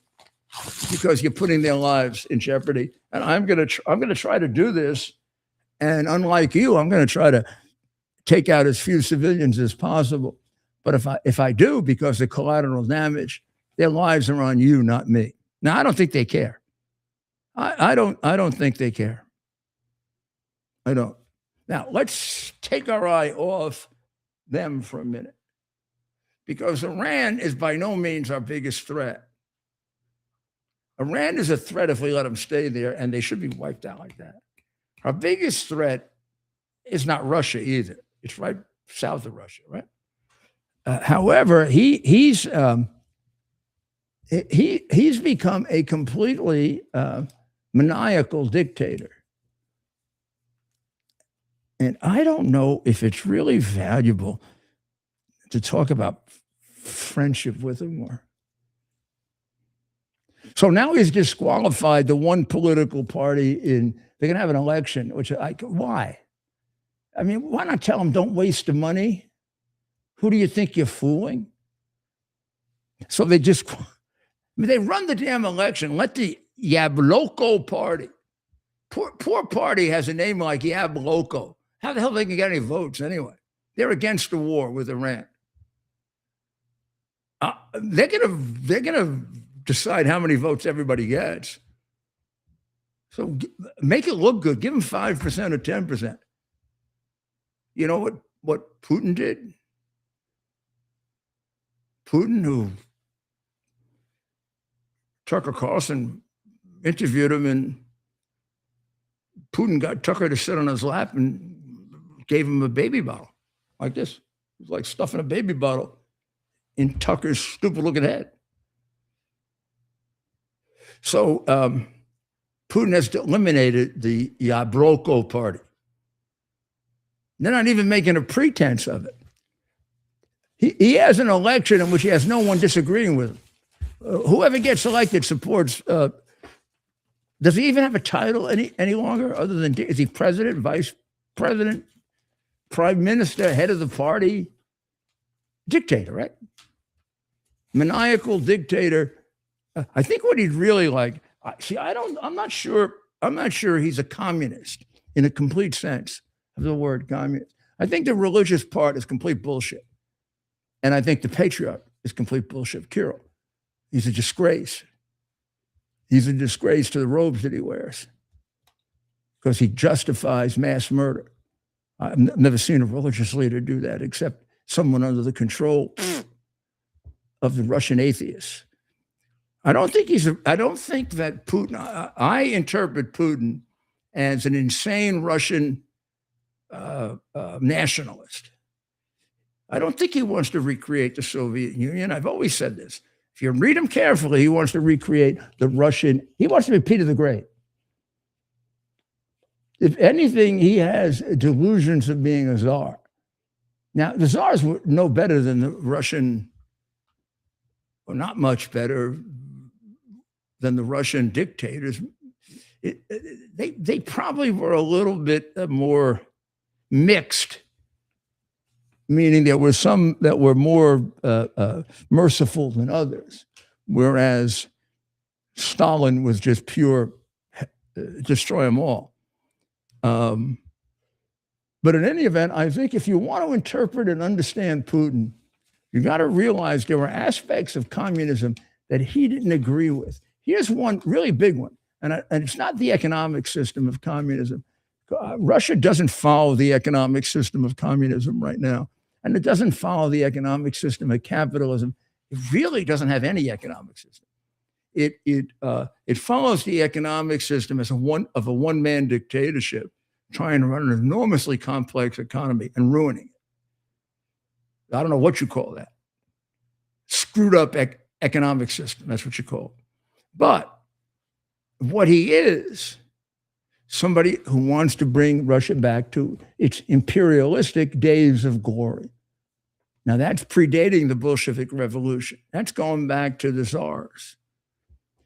because you're putting their lives in jeopardy. And I'm going to try to do this. And unlike you, I'm going to try to take out as few civilians as possible. But if I do, because of collateral damage, their lives are on you, not me. Now, I don't think they care. I don't think they care. I don't. Now, let's take our eye off them for a minute, because Iran is by no means our biggest threat. Iran is a threat if we let them stay there, and they should be wiped out like that. Our biggest threat is not Russia either. It's right south of Russia, right? However, he's become a completely maniacal dictator. And I don't know if it's really valuable to talk about friendship with him more. So now he's disqualified the one political party they're going to have an election, why? I mean, why not tell them don't waste the money? Who do you think you're fooling? So they run the damn election. Let the Yabloko party, poor party has a name like Yabloko. How the hell they can get any votes anyway? They're against the war with Iran. They're gonna decide how many votes everybody gets. So make it look good. Give them 5% or 10%. You know what Putin did? Putin, who Tucker Carlson interviewed him, and Putin got Tucker to sit on his lap and gave him a baby bottle like this. It was like stuffing a baby bottle in Tucker's stupid-looking head. So Putin has eliminated the Yabloko party. They're not even making a pretense of it. He has an election in which he has no one disagreeing with him. Whoever gets elected supports. Does he even have a title any longer? Other than, is he president, vice president, prime minister, head of the party? Dictator, right? Maniacal dictator. I think what he'd really like. I'm not sure he's a communist in a complete sense of the word communist. I think the religious part is complete bullshit. And I think the patriarch is complete bullshit. Kirill. He's a disgrace. He's a disgrace to the robes that he wears because he justifies mass murder. I've never seen a religious leader do that except someone under the control of the Russian atheists. I don't think that Putin, I interpret Putin as an insane Russian nationalist. I don't think he wants to recreate the Soviet Union. I've always said this. If you read him carefully, he wants to recreate he wants to be Peter the Great. If anything, he has delusions of being a czar. Now, the czars were no better than the Russian or not much better than the Russian dictators. They probably were a little bit more mixed, meaning there were some that were more merciful than others, whereas Stalin was just pure destroy them all. But in any event, I think if you want to interpret and understand Putin, you got to realize there were aspects of communism that he didn't agree with. Here's one really big one, and it's not the economic system of communism. Russia doesn't follow the economic system of communism right now, and it doesn't follow the economic system of capitalism. It really doesn't have any economic system. It follows the economic system as a one-man dictatorship, trying to run an enormously complex economy and ruining it. I don't know what you call that. Screwed up economic system, that's what you call it. But what he is, somebody who wants to bring Russia back to its imperialistic days of glory. Now that's predating the Bolshevik Revolution. That's going back to the czars.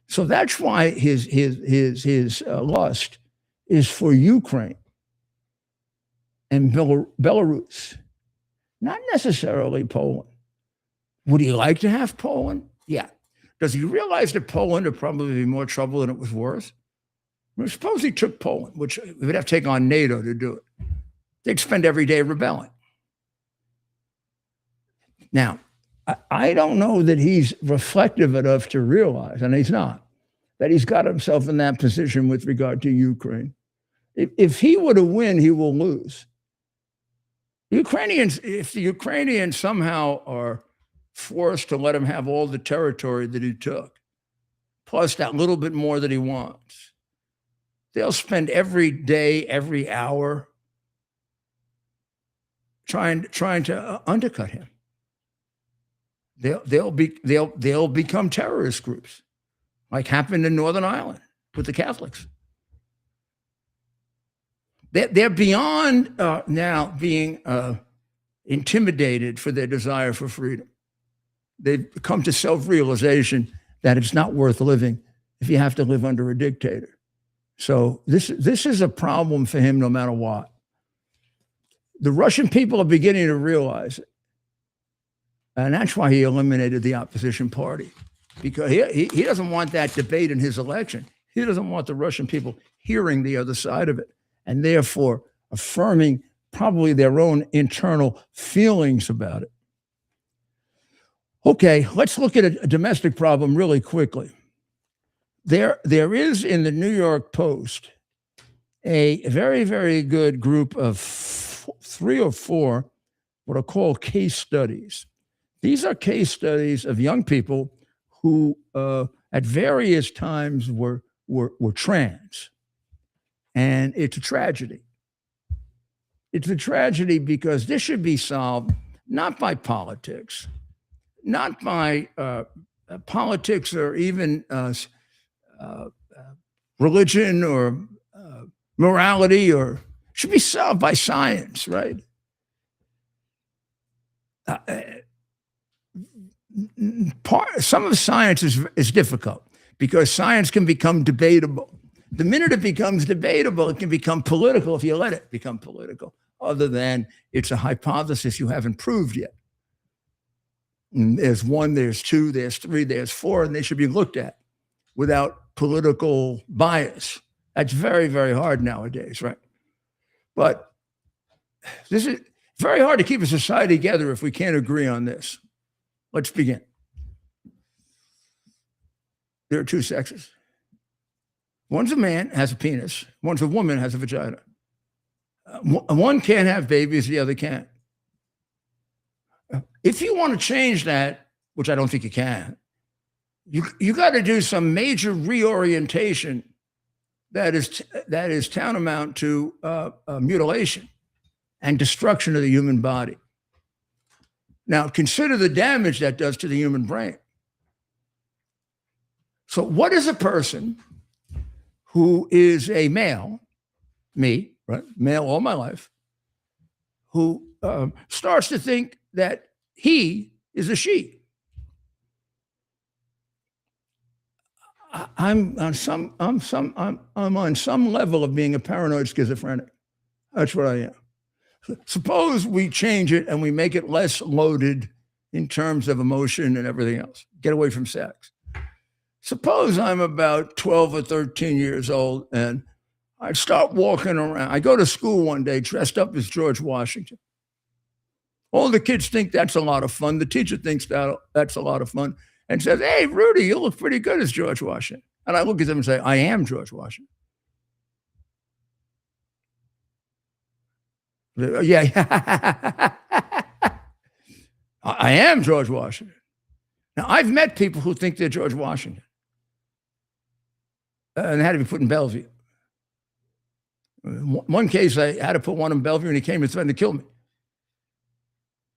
So that's why his lust is for Ukraine and Belarus, not necessarily Poland. Would he like to have Poland? Yeah. Does he realize that Poland would probably be more trouble than it was worth? Well, suppose he took Poland, which we would have to take on NATO to do it. They'd spend every day rebelling. Now, I don't know that he's reflective enough to realize, and he's not, that he's got himself in that position with regard to Ukraine. If he were to win, he will lose. If the Ukrainians somehow are forced to let him have all the territory that he took, plus that little bit more that he wants, they'll spend every day, every hour trying to undercut him. They'll become terrorist groups, like happened in Northern Ireland with the Catholics. They're beyond now being intimidated for their desire for freedom. They've come to self-realization that it's not worth living if you have to live under a dictator. So this is a problem for him no matter what. The Russian people are beginning to realize it. And that's why he eliminated the opposition party, because he doesn't want that debate in his election. He doesn't want the Russian people hearing the other side of it, and therefore affirming probably their own internal feelings about it. Okay, let's look at a domestic problem really quickly. There is in the New York Post a very, very good group of 3 or 4 what are called case studies. These are case studies of young people who at various times were trans. And it's a tragedy. It's a tragedy because this should be solved not by politics, not by politics or even religion or morality, or should be solved by science, right? Some of science is difficult because science can become debatable. The minute it becomes debatable, it can become political if you let it become political, other than it's a hypothesis you haven't proved yet. And there's 1, there's 2, there's 3, there's 4, and they should be looked at without political bias. That's very, very hard nowadays, right? But this is very hard to keep a society together if we can't agree on this. Let's begin. There are 2 sexes. One's a man, has a penis. One's a woman, has a vagina. One can't have babies, the other can't. If you want to change that, which I don't think you can, you got to do some major reorientation that is tantamount to mutilation and destruction of the human body. Now, consider the damage that does to the human brain. So what is a person who is a male, me, right, male all my life, who starts to think that he is a she? I'm on some level of being a paranoid schizophrenic. That's what I am. Suppose we change it and we make it less loaded in terms of emotion and everything else. Get away from sex. Suppose I'm about 12 or 13 years old and I start walking around. I go to school one day dressed up as George Washington. All the kids think that's a lot of fun. The teacher thinks that's a lot of fun and says, "Hey, Rudy, you look pretty good as George Washington." And I look at them and say, "I am George Washington." Yeah. I am George Washington. Now, I've met people who think they're George Washington. And they had to be put in Bellevue. In one case, I had to put one in Bellevue and he came and threatened to kill me.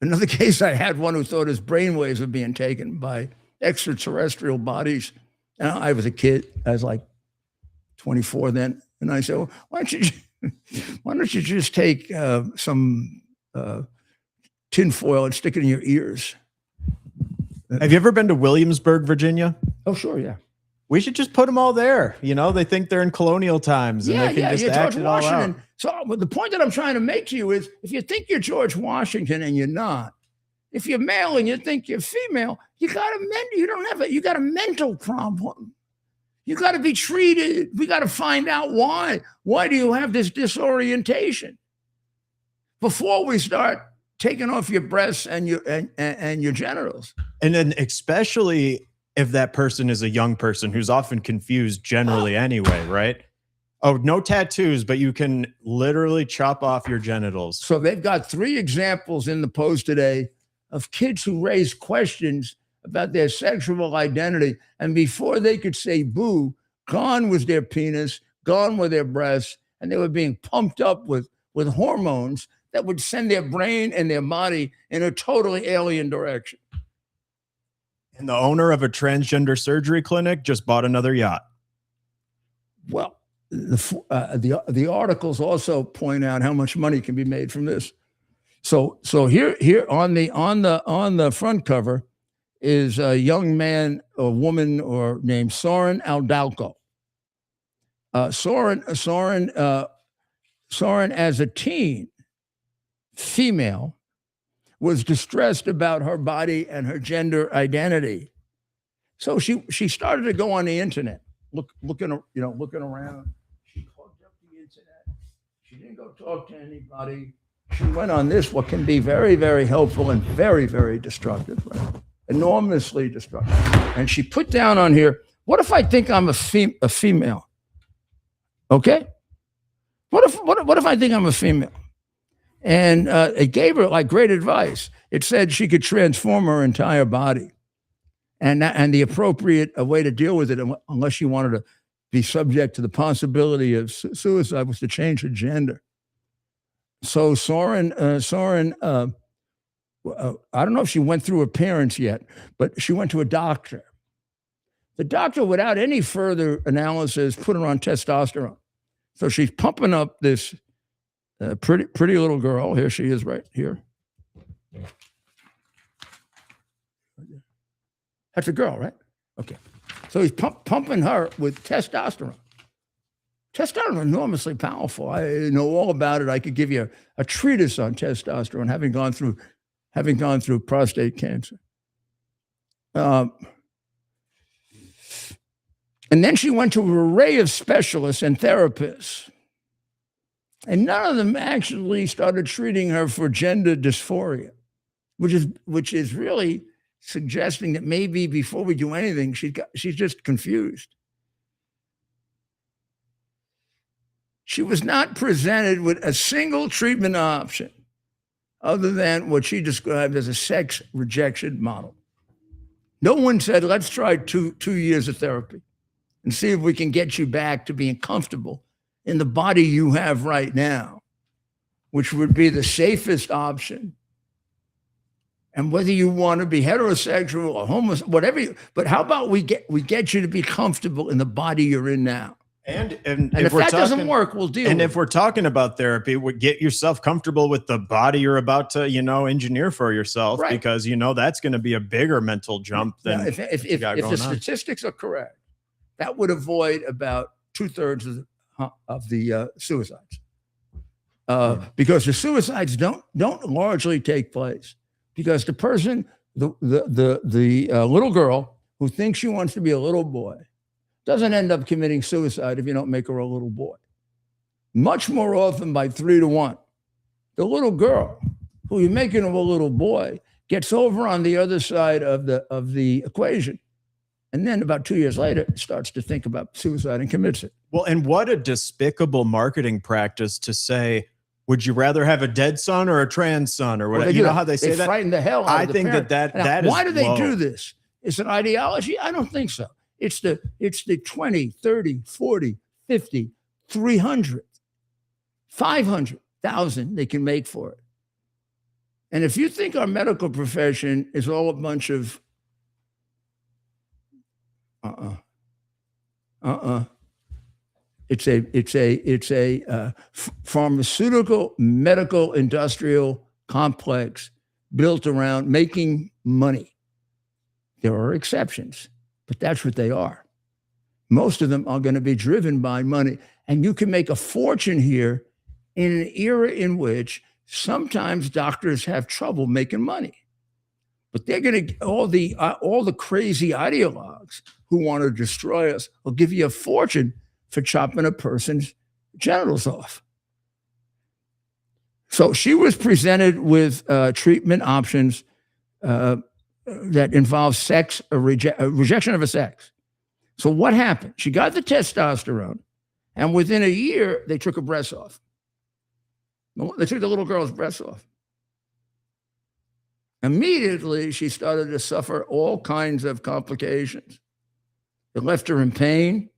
Another case, I had one who thought his brainwaves were being taken by extraterrestrial bodies. And I was a kid. I was like 24 then. And I said, well, why don't you just take some tinfoil and stick it in your ears? Have you ever been to Williamsburg, Virginia? Oh, sure, yeah. We should just put them all there. You know, they think they're in colonial times and they can just act it all out. So the point that I'm trying to make to you is if you think you're George Washington and you're not, if you're male and you think you're female, you got a mental problem. You got to be treated. We got to find out why. Why do you have this disorientation? Before we start taking off your breasts and your genitals. And then especially if that person is a young person who's often confused generally anyway, right? Oh, no tattoos, but you can literally chop off your genitals. So they've got 3 examples in the Post today of kids who raised questions about their sexual identity. And before they could say boo, gone was their penis, gone were their breasts, and they were being pumped up with hormones that would send their brain and their body in a totally alien direction. And the owner of a transgender surgery clinic just bought another yacht. Well, the articles also point out how much money can be made from this. So here on the front cover is a young man or woman or named Soren Aldalco. Soren as a teen, female, was distressed about her body and her gender identity. So she started to go on the internet, looking around. She clogged up the internet. She didn't go talk to anybody. She went on this, what can be very, very helpful and very, very destructive, right? Enormously destructive. And she put down on here, what if I think I'm a female? Okay? What if I think I'm a female? And it gave her like great advice. It said she could transform her entire body. And the appropriate way to deal with it, unless she wanted to be subject to the possibility of suicide, was to change her gender. So Soren, I don't know if she went through her parents yet, but she went to a doctor. The doctor, without any further analysis, put her on testosterone. So she's pumping up this pretty little girl. Here she is right here. That's a girl, right? Okay. So he's pumping her with testosterone. Testosterone is enormously powerful. I know all about it. I could give you a treatise on testosterone, having gone through prostate cancer. And then she went to an array of specialists and therapists. And none of them actually started treating her for gender dysphoria, which is really suggesting that maybe before we do anything, she's just confused. She was not presented with a single treatment option other than what she described as a sex rejection model. No one said, let's try two years of therapy and see if we can get you back to being comfortable in the body you have right now, which would be the safest option. And whether you want to be heterosexual or homosexual, whatever, but how about we get you to be comfortable in the body you're in now? And if that doesn't work, we'll deal with it. And if we're talking about therapy, get yourself comfortable with the body you're about to, engineer for yourself, right? Because that's going to be a bigger mental jump than if the statistics are correct. That would avoid about 2/3 of the suicides. Because the suicides don't largely take place because the person, the little girl who thinks she wants to be a little boy, doesn't end up committing suicide if you don't make her a little boy. Much more often by 3 to 1. The little girl who you're making of a little boy gets over on the other side of the equation. And then about 2 years later, starts to think about suicide and commits it. Well, and what a despicable marketing practice to say, would you rather have a dead son or a trans son or whatever? Well, you know how they say they that? frighten the hell out I of the think parent. that now, is why do they low. do this? It's an ideology? I don't think so. It's the 20, 30, 40, 50, 300, 500,000 they can make for it. And if you think our medical profession is all a bunch of it's a pharmaceutical, medical, industrial complex built around making money. There are exceptions, but that's what they are. Most of them are going to be driven by money. And you can make a fortune here in an era in which sometimes doctors have trouble making money. But they're going to, all the crazy ideologues who want to destroy us will give you a fortune for chopping a person's genitals off. So she was presented with treatment options that involve sex, rejection of a sex. So what happened? She got the testosterone, and within a year, they took her breasts off. They took the little girl's breasts off. Immediately, she started to suffer all kinds of complications. It left her in pain.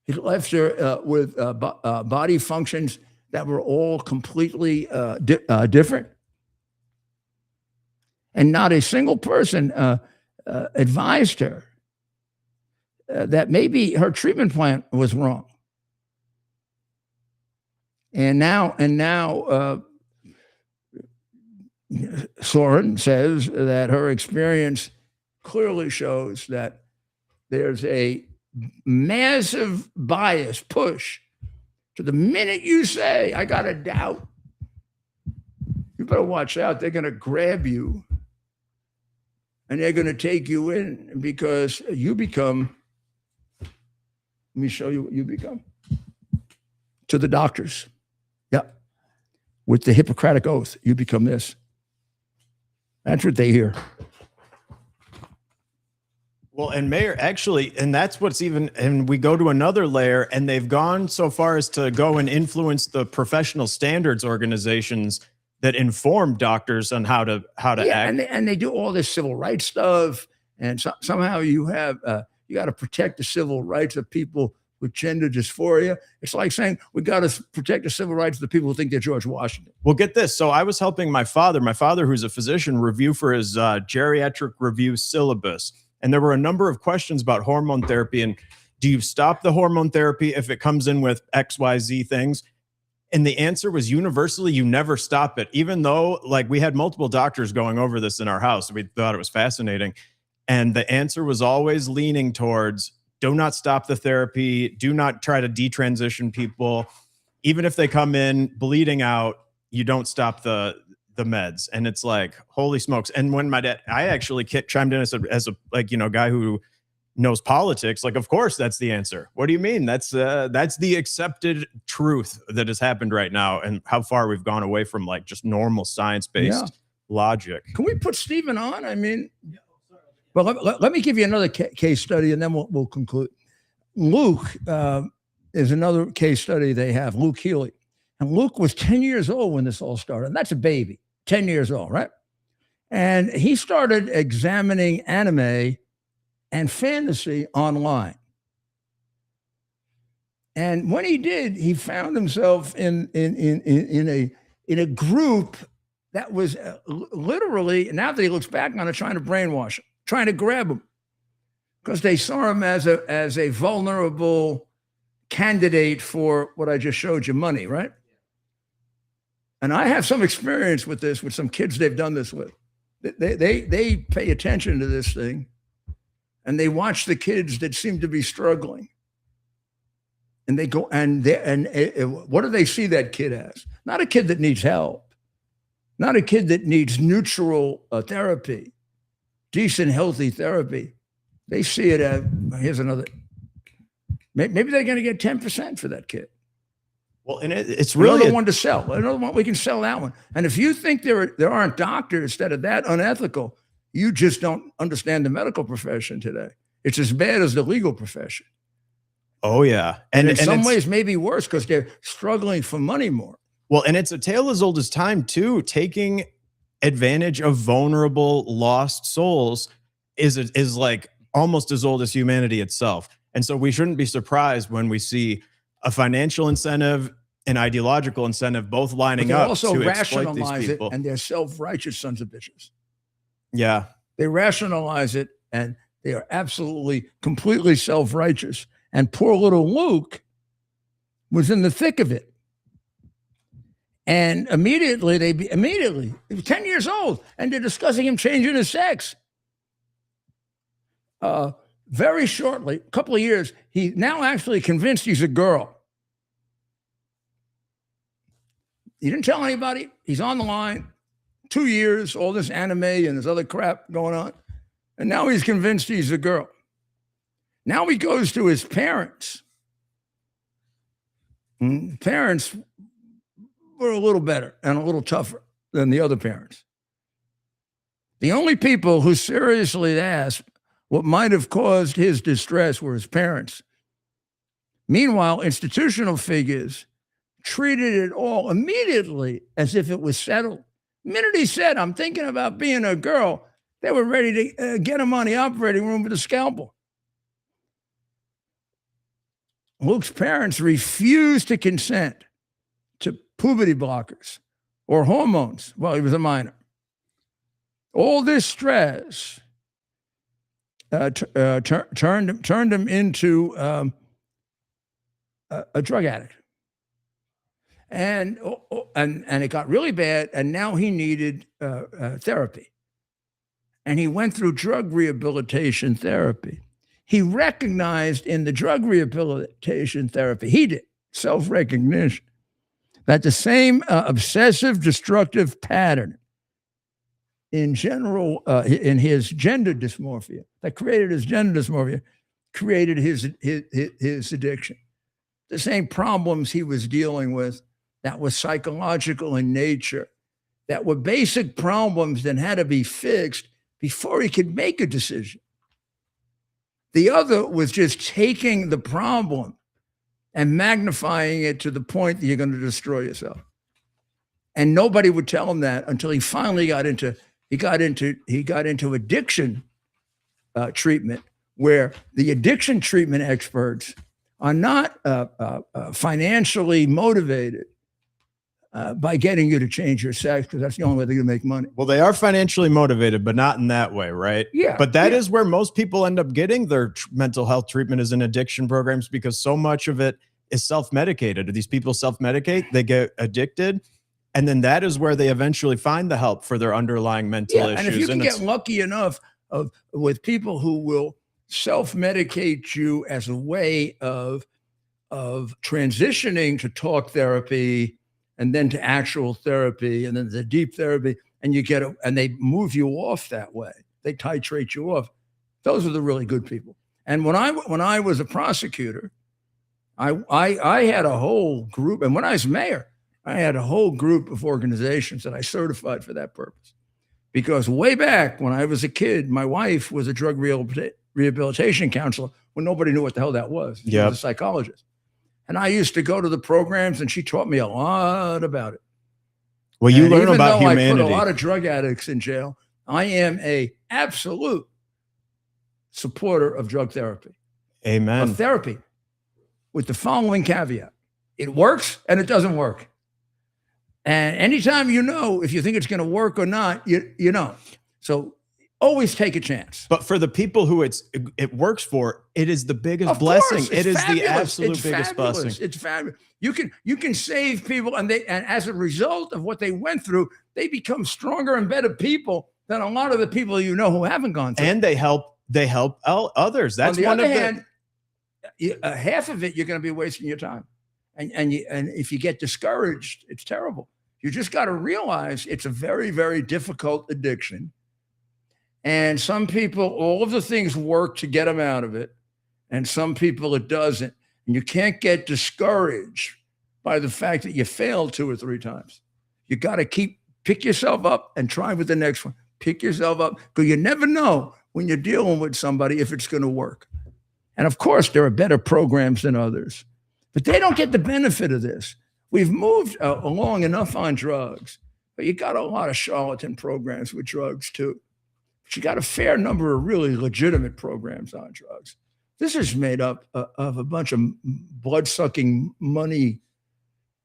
It left her with body functions that were all completely different. And not a single person advised her that maybe her treatment plan was wrong. And now, Soren says that her experience clearly shows that there's a massive bias push to the minute you say, I got a doubt, you better watch out. They're going to grab you and they're going to take you in because you become, let me show you what you become. To the doctors. Yep. With the Hippocratic Oath, you become this. That's what they hear. Well, and Mayor, actually, and that's what's even, and we go to another layer, and they've gone so far as to go and influence the professional standards organizations that inform doctors on how to act. And they do all this civil rights stuff, and somehow you have you got to protect the civil rights of people with gender dysphoria. It's like saying we got to protect the civil rights of the people who think they're George Washington. Well, get this. So I was helping my father who's a physician, review for his geriatric review syllabus. And there were a number of questions about hormone therapy. And do you stop the hormone therapy if it comes in with XYZ things? And the answer was universally, you never stop it. Even though like we had multiple doctors going over this in our house. We thought it was fascinating. And the answer was always leaning towards, do not stop the therapy. Do not try to detransition people. Even if they come in bleeding out, you don't stop the meds. And it's like, holy smokes. And when my dad, I actually chimed in as a like, you know, guy who knows politics. Like, of course, that's the answer. What do you mean? That's the accepted truth that has happened right now, and how far we've gone away from like just normal science-based logic. Can we put Stephen on? I mean, well, let me give you another case study, and then we'll conclude. Luke is another case study they have, Luke Healy. And Luke was 10 years old when this all started. And that's a baby, 10 years old, right? And he started examining anime and fantasy online. And when he did, he found himself in a group that was literally, now that he looks back on it, trying to brainwash him, trying to grab him, because they saw him as a vulnerable candidate for what I just showed you, money, right? And I have some experience with this, with some kids they've done this with. They pay attention to this thing. and they watch the kids that seem to be struggling. And they go, what do they see that kid as? Not a kid that needs help, not a kid that needs neutral therapy, decent, healthy therapy. They see it as, here's another, maybe they're going to get 10% for that kid. Well, and it's really another one to sell. Another one, we can sell that one. And if you think there aren't doctors that are that unethical, you just don't understand the medical profession today. It's as bad as the legal profession. Oh, yeah. And in some ways, maybe worse because they're struggling for money more. Well, and it's a tale as old as time, too. Taking advantage of vulnerable, lost souls is like almost as old as humanity itself. And so we shouldn't be surprised when we see a financial incentive, an ideological incentive, both lining up also to exploit these rationalize people. it, and they're self-righteous sons of bitches. Yeah. They rationalize it, and they are absolutely, completely self-righteous. And poor little Luke was in the thick of it. And immediately, he was 10 years old, and they're discussing him changing his sex. Very shortly, a couple of years, he's now actually convinced he's a girl. He didn't tell anybody. He's on the line. 2 years, all this anime and this other crap going on. And now he's convinced he's a girl. Now he goes to his parents. Parents were a little better and a little tougher than the other parents. The only people who seriously asked what might have caused his distress were his parents. Meanwhile, institutional figures treated it all immediately as if it was settled. The minute he said, I'm thinking about being a girl, they were ready to get him on the operating room with a scalpel. Luke's parents refused to consent to puberty blockers or hormones while he was a minor. All this stress turned him into a drug addict. And it got really bad, and now he needed therapy. And he went through drug rehabilitation therapy. He recognized in the drug rehabilitation therapy, he did, self-recognition, that the same obsessive destructive pattern in general, in his gender dysmorphia, that created his gender dysmorphia, created his addiction. The same problems he was dealing with that was psychological in nature, that were basic problems that had to be fixed before he could make a decision. The other was just taking the problem and magnifying it to the point that you're going to destroy yourself. And nobody would tell him that until he finally got into addiction treatment, where the addiction treatment experts are not financially motivated by getting you to change your sex, because that's the only way they're going to make money. Well, they are financially motivated, but not in that way, right? Yeah. But that is where most people end up getting their mental health treatment, is in addiction programs, because so much of it is self-medicated. These people self-medicate, they get addicted, and then that is where they eventually find the help for their underlying mental issues. And if you can get lucky enough with people who will self-medicate you as a way of transitioning to talk therapy, and then to actual therapy, and then the deep therapy, and and they move you off that way. They titrate you off. Those are the really good people. And when I was a prosecutor, I had a whole group, and when I was mayor, I had a whole group of organizations that I certified for that purpose. Because way back when I was a kid, my wife was a drug rehabilitation counselor when nobody knew what the hell that was. She was a psychologist. And I used to go to the programs, and she taught me a lot about it. Well, you learn about humanity. I put a lot of drug addicts in jail. I am a absolute supporter of drug therapy. Amen. Of therapy, with the following caveat: it works and it doesn't work. And anytime if you think it's going to work or not, you know. So always take a chance. But for the people who it works for, it is the biggest blessing. It is fabulous. The absolute biggest blessing. It's fabulous. You can save people, and as a result of what they went through, they become stronger and better people than a lot of the people who haven't gone through. And they help they help others. That's On the one other of hand, half of it you're going to be wasting your time, and if you get discouraged, it's terrible. You just got to realize it's a very, very difficult addiction, and some people, all of the things work to get them out of it, and some people it doesn't. And you can't get discouraged by the fact that you failed 2 or 3 times. You got to pick yourself up and try with the next one. Pick yourself up, because you never know when you're dealing with somebody if it's going to work. And of course, there are better programs than others, but they don't get the benefit of this. We've moved along enough on drugs, but you got a lot of charlatan programs with drugs too. But you got a fair number of really legitimate programs on drugs. This is made up of a bunch of blood-sucking money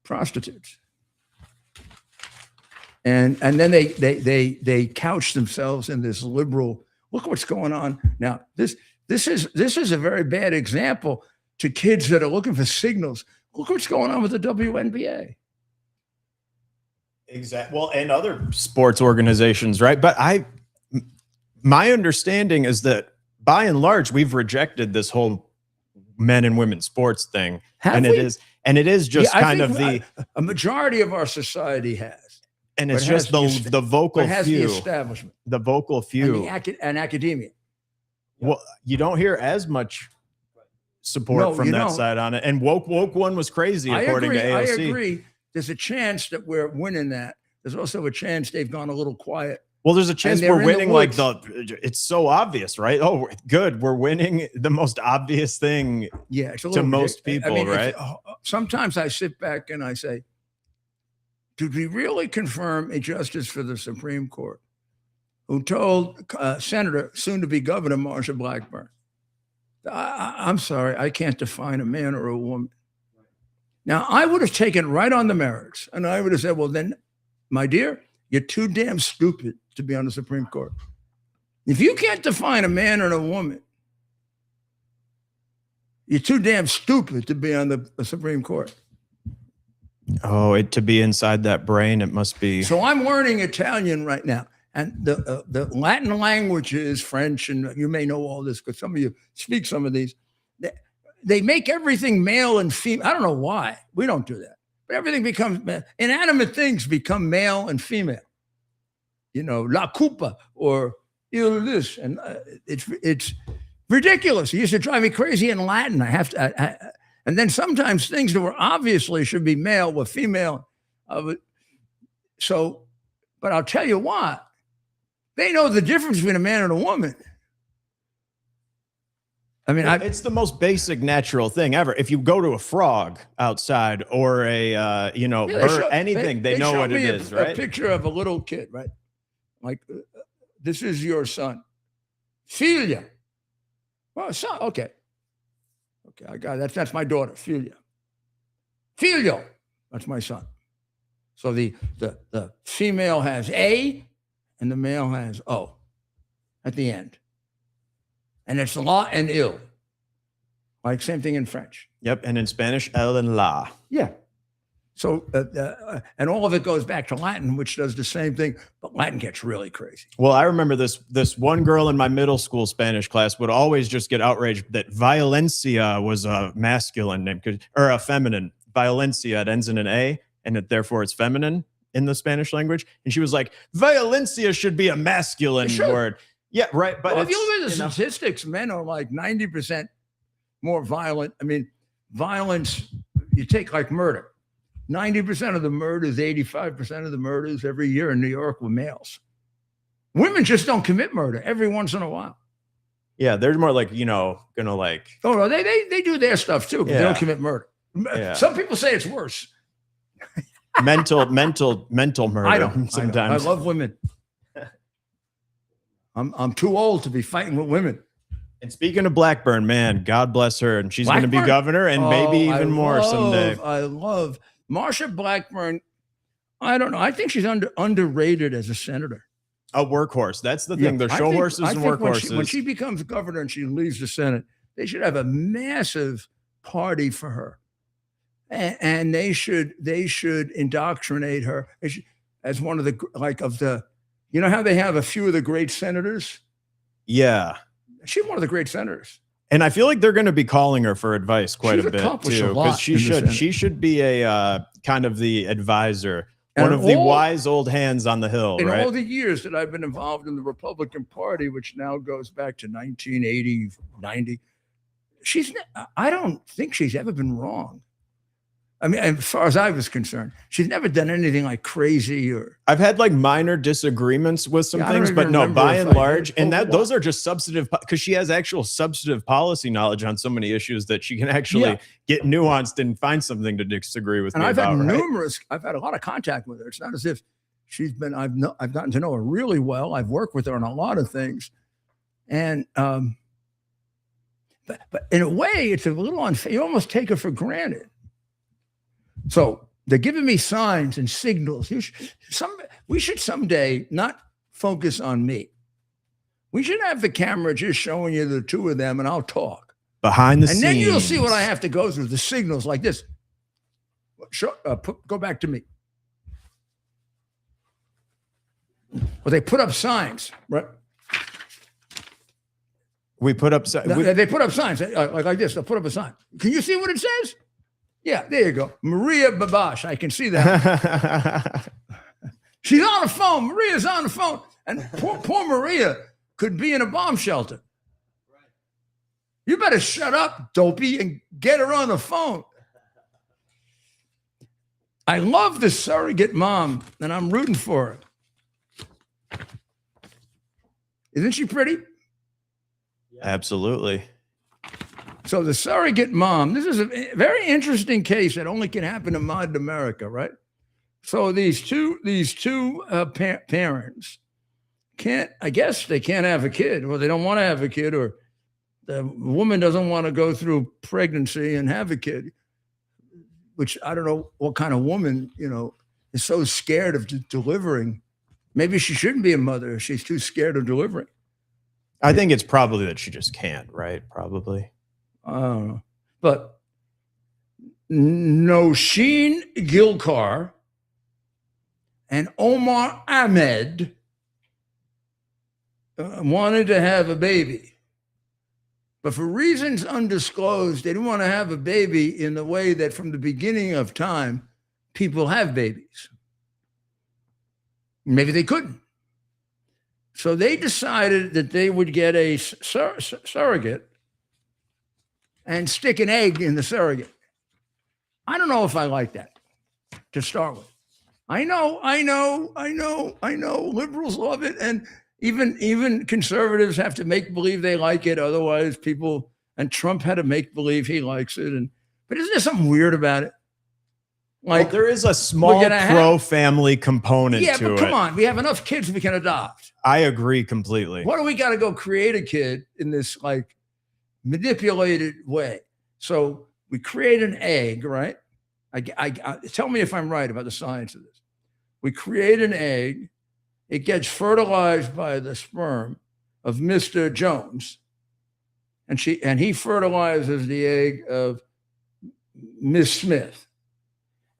prostitutes. And then they couch themselves in this liberal, look what's going on. Now, this is a very bad example to kids that are looking for signals. Look what's going on with the WNBA. Exactly. Well, and other sports organizations, right? But my understanding is that by and large, we've rejected this whole men and women sports thing. It is just kind of a majority of our society has. And it's just the vocal few. The establishment. The vocal few. And academia. Well, you don't hear as much support from that side on it. And woke one was crazy, according to AOC. I agree. There's a chance that we're winning that. There's also a chance they've gone a little quiet. Well, there's a chance we're winning it's so obvious, right? Oh, good. We're winning the most obvious thing to most people, right? Sometimes I sit back and I say, did we really confirm a justice for the Supreme Court who told Senator, soon-to-be Governor Marsha Blackburn, I'm sorry, I can't define a man or a woman. Now, I would have taken right on the merits, and I would have said, well, then, my dear, you're too damn stupid to be on the Supreme Court. If you can't define a man and a woman, you're too damn stupid to be on the Supreme Court. Oh, to be inside that brain, it must be. So I'm learning Italian right now. And the Latin languages, French, and you may know all this because some of you speak some of these. They make everything male and female. I don't know why. We don't do that. But everything becomes, inanimate things become male and female. You know, la culpa or il this. And it's ridiculous. It used to drive me crazy in Latin. And then sometimes things that were obviously should be male were female. But I'll tell you what. They know the difference between a man and a woman. I mean, it's the most basic natural thing ever. If you go to a frog outside or a, bird, anything, they know what it is, right? A picture of a little kid, right? Like, this is your son. Filia. Well, son, okay. Okay, I got it. That's my daughter, Filia. Filio, that's my son. So the female has A and the male has O at the end. And it's la and il. Like same thing in French. Yep. And in Spanish, el and la. Yeah. So, and all of it goes back to Latin, which does the same thing, but Latin gets really crazy. Well, I remember this one girl in my middle school Spanish class would always just get outraged that violencia was a masculine name or a feminine. Violencia, it ends in an A, and therefore it's feminine in the Spanish language. And she was like, violencia should be a masculine word. Yeah, right. But if you look at the statistics, men are like 90% more violent. I mean, violence, you take like murder. 90% of the murders, 85% of the murders every year in New York were males. Women just don't commit murder every once in a while. Yeah, they're more like, gonna like. Oh, no, they do their stuff too, but they don't commit murder. Yeah. Some people say it's worse. mental murder. I don't. Sometimes I love women. I'm too old to be fighting with women. And speaking of Blackburn, man, God bless her, and she's going to be governor, and maybe even more someday. I love Marsha Blackburn. I don't know. I think she's underrated as a senator. A workhorse. That's the thing. They're show horses and workhorses. When she becomes governor and she leaves the Senate, they should have a massive party for her, and they should indoctrinate her as one of the how they have a few of the great senators. Yeah. She's one of the great senators. And I feel like they're going to be calling her for advice quite She's a bit accomplished too, a lot because in the Senate. she should be a kind of the advisor, And one of the all- wise old hands on the hill, In right? all the years that I've been involved in the Republican Party, which now goes back to 1980, 90, I don't think she's ever been wrong. I mean, as far as I was concerned, she's never done anything like crazy or. I've had like minor disagreements with some Yeah, I don't things, but even no, remember by if and I large, did. and Oh, that those are just substantive, because she has actual substantive policy knowledge on so many issues that she can actually get nuanced and find something to disagree with And me I've had about, right? I've had a lot of contact with her. It's not as if I've gotten to know her really well. I've worked with her on a lot of things. And, but in a way, it's a little unfair. You almost take her for granted. So they're giving me signs and signals. We should someday not focus on me. We should have the camera just showing you the two of them, and I'll talk. Behind the And scenes. then you'll see what I have to go through, the signals like this. Go back to me. Well, they put up signs, right? We put up. They put up signs like this. They'll put up a sign. Can you see what it says? Yeah, there you go. Maria Babash. I can see that. She's on the phone. Maria's on the phone. And poor Maria could be in a bomb shelter. You better shut up, dopey, and get her on the phone. I love the surrogate mom, and I'm rooting for her. Isn't she pretty? Absolutely. So the surrogate mom, this is a very interesting case that only can happen in modern America, right? So these two parents I guess they can't have a kid, or they don't want to have a kid, or the woman doesn't want to go through pregnancy and have a kid, which I don't know what kind of woman, is so scared of delivering. Maybe she shouldn't be a mother if she's too scared of delivering. I think it's probably that she just can't, right? Probably. I don't know. But Nosheen Gilkar and Omar Ahmed wanted to have a baby. But for reasons undisclosed, they didn't want to have a baby in the way that from the beginning of time, people have babies. Maybe they couldn't. So they decided that they would get a surrogate and stick an egg in the surrogate. I don't know if I like that to start with. I know. Liberals love it. And even conservatives have to make believe they like it. Otherwise, and Trump had to make believe he likes it. But isn't there something weird about it? Like, there is a small pro-family component to it. Yeah, but come on. We have enough kids we can adopt. I agree completely. What do we got to go create a kid in this manipulated way? So we create an egg, right? I tell me if I'm right about the science of this. We create an egg. It gets fertilized by the sperm of Mr. Jones, and he fertilizes the egg of Miss Smith,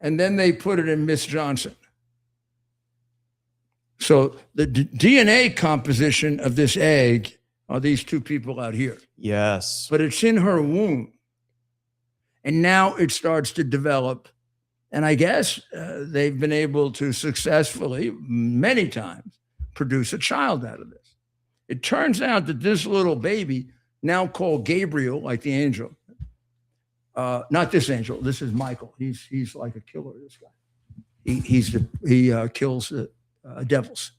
and then they put it in Miss Johnson. So the DNA composition of this egg are these two people out here. Yes. But it's in her womb. And now it starts to develop. And I guess they've been able to successfully, many times, produce a child out of this. It turns out that this little baby, now called Gabriel, like the angel, not this angel, this is Michael. He's like a killer, this guy. He kills the devils.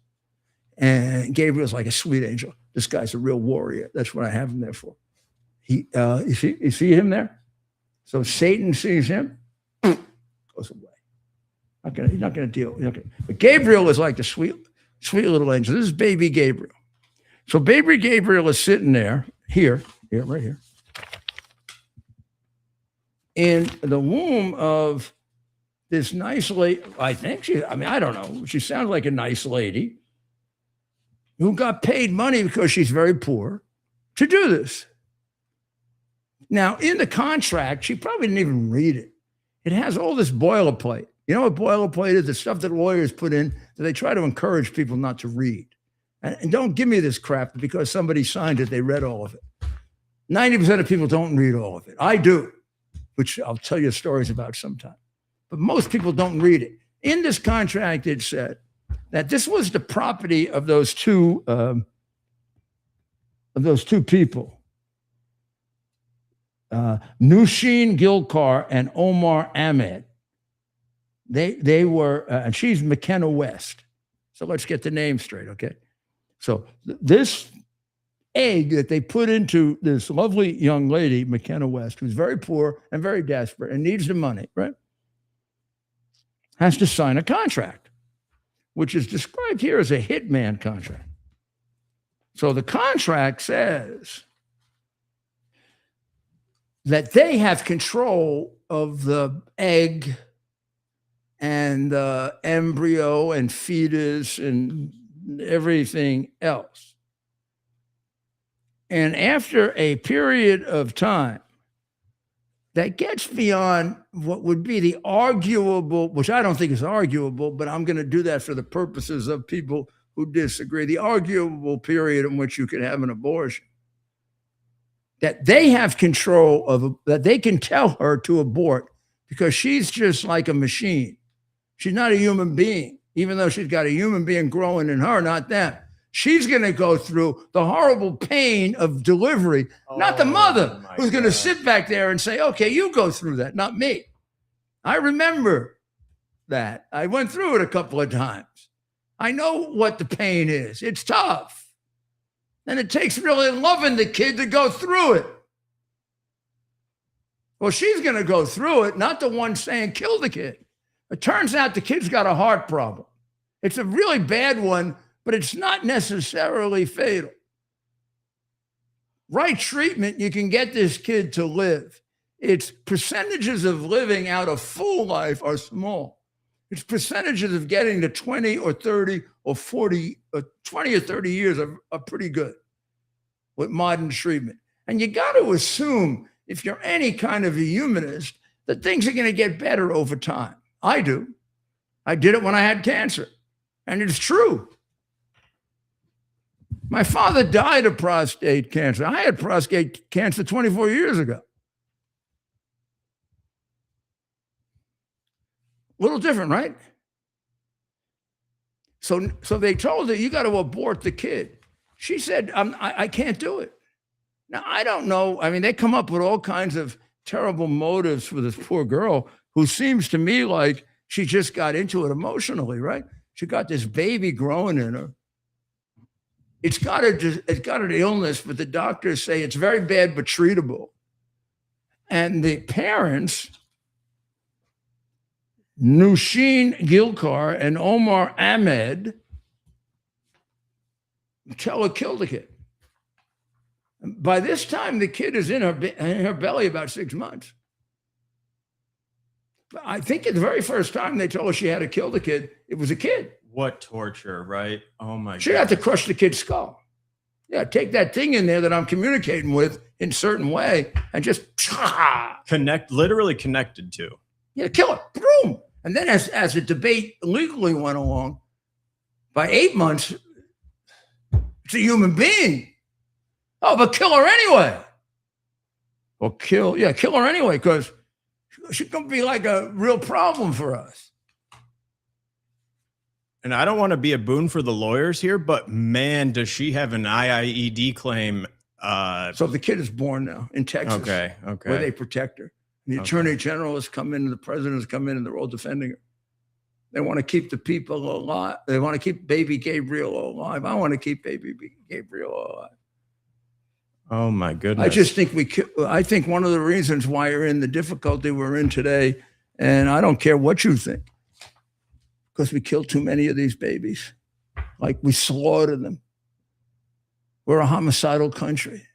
And Gabriel's like a sweet angel. This guy's a real warrior. That's what I have him there for. You see him there? So Satan sees him, goes away. He's not gonna deal. But Gabriel is like the sweet little angel. This is baby Gabriel. So baby Gabriel is sitting there, right here, in the womb of this nice lady. I don't know. She sounds like a nice lady who got paid money because she's very poor to do this. Now, in the contract, she probably didn't even read it. It has all this boilerplate. You know what boilerplate is? The stuff that lawyers put in that they try to encourage people not to read. And don't give me this crap because somebody signed it, they read all of it. 90% of people don't read all of it. I do, which I'll tell you stories about sometime. But most people don't read it. In this contract, it said that this was the property of those two people, Nushin Gilkar and Omar Ahmed. They were, and she's McKenna West. So let's get the name straight, okay? So this egg that they put into this lovely young lady, McKenna West, who's very poor and very desperate and needs the money, right? Has to sign a contract, which is described here as a hitman contract. So the contract says that they have control of the egg and the embryo and fetus and everything else. And after a period of time that gets beyond what would be the arguable, which I don't think is arguable, but I'm going to do that for the purposes of people who disagree, the arguable period in which you can have an abortion, that they have control of, that they can tell her to abort because she's just like a machine. She's not a human being, even though she's got a human being growing in her, not them. She's going to go through the horrible pain of delivery, not the mother who's going to sit back there and say, okay, you go through that, not me. I remember that. I went through it a couple of times. I know what the pain is. It's tough. And it takes really loving the kid to go through it. Well, she's going to go through it, not the one saying kill the kid. It turns out the kid's got a heart problem. It's a really bad one, but it's not necessarily fatal. Right treatment, you can get this kid to live. Its percentages of living out a full life are small. Its percentages of getting to 20 or 30 or 40 or 20 or 30 years are pretty good with modern treatment. And you got to assume, if you're any kind of a humanist, that things are going to get better over time. I do. I did it when I had cancer, and it's true. My father died of prostate cancer. I had prostate cancer 24 years ago. A little different, right? So they told her, you got to abort the kid. She said, I can't do it. Now, I don't know. I mean, they come up with all kinds of terrible motives for this poor girl who seems to me like she just got into it emotionally, right? She got this baby growing in her. It's got an illness, but the doctors say it's very bad but treatable. And the parents, Nushin Gilkar and Omar Ahmed, tell her kill the kid. By this time, the kid is in her belly about 6 months. I think the very first time they told her she had to kill the kid, it was a kid. What torture, right? Oh my God. She'd have to crush the kid's skull. Yeah, take that thing in there that I'm communicating with in a certain way and just literally connected to. Yeah, kill it. Boom. And then as the debate legally went along, by 8 months, it's a human being. Oh, but kill her anyway. Or kill her anyway, because she's going to be like a real problem for us. And I don't want to be a boon for the lawyers here, but man, does she have an IIED claim. So the kid is born now in Texas. Okay. Where they protect her. And the attorney general has come in, and the president has come in, and they're all defending her. They want to keep the people alive. They want to keep baby Gabriel alive. I want to keep baby Gabriel alive. Oh my goodness. I just think I think one of the reasons why you're in the difficulty we're in today, and I don't care what you think, because we killed too many of these babies. Like we slaughtered them. We're a homicidal country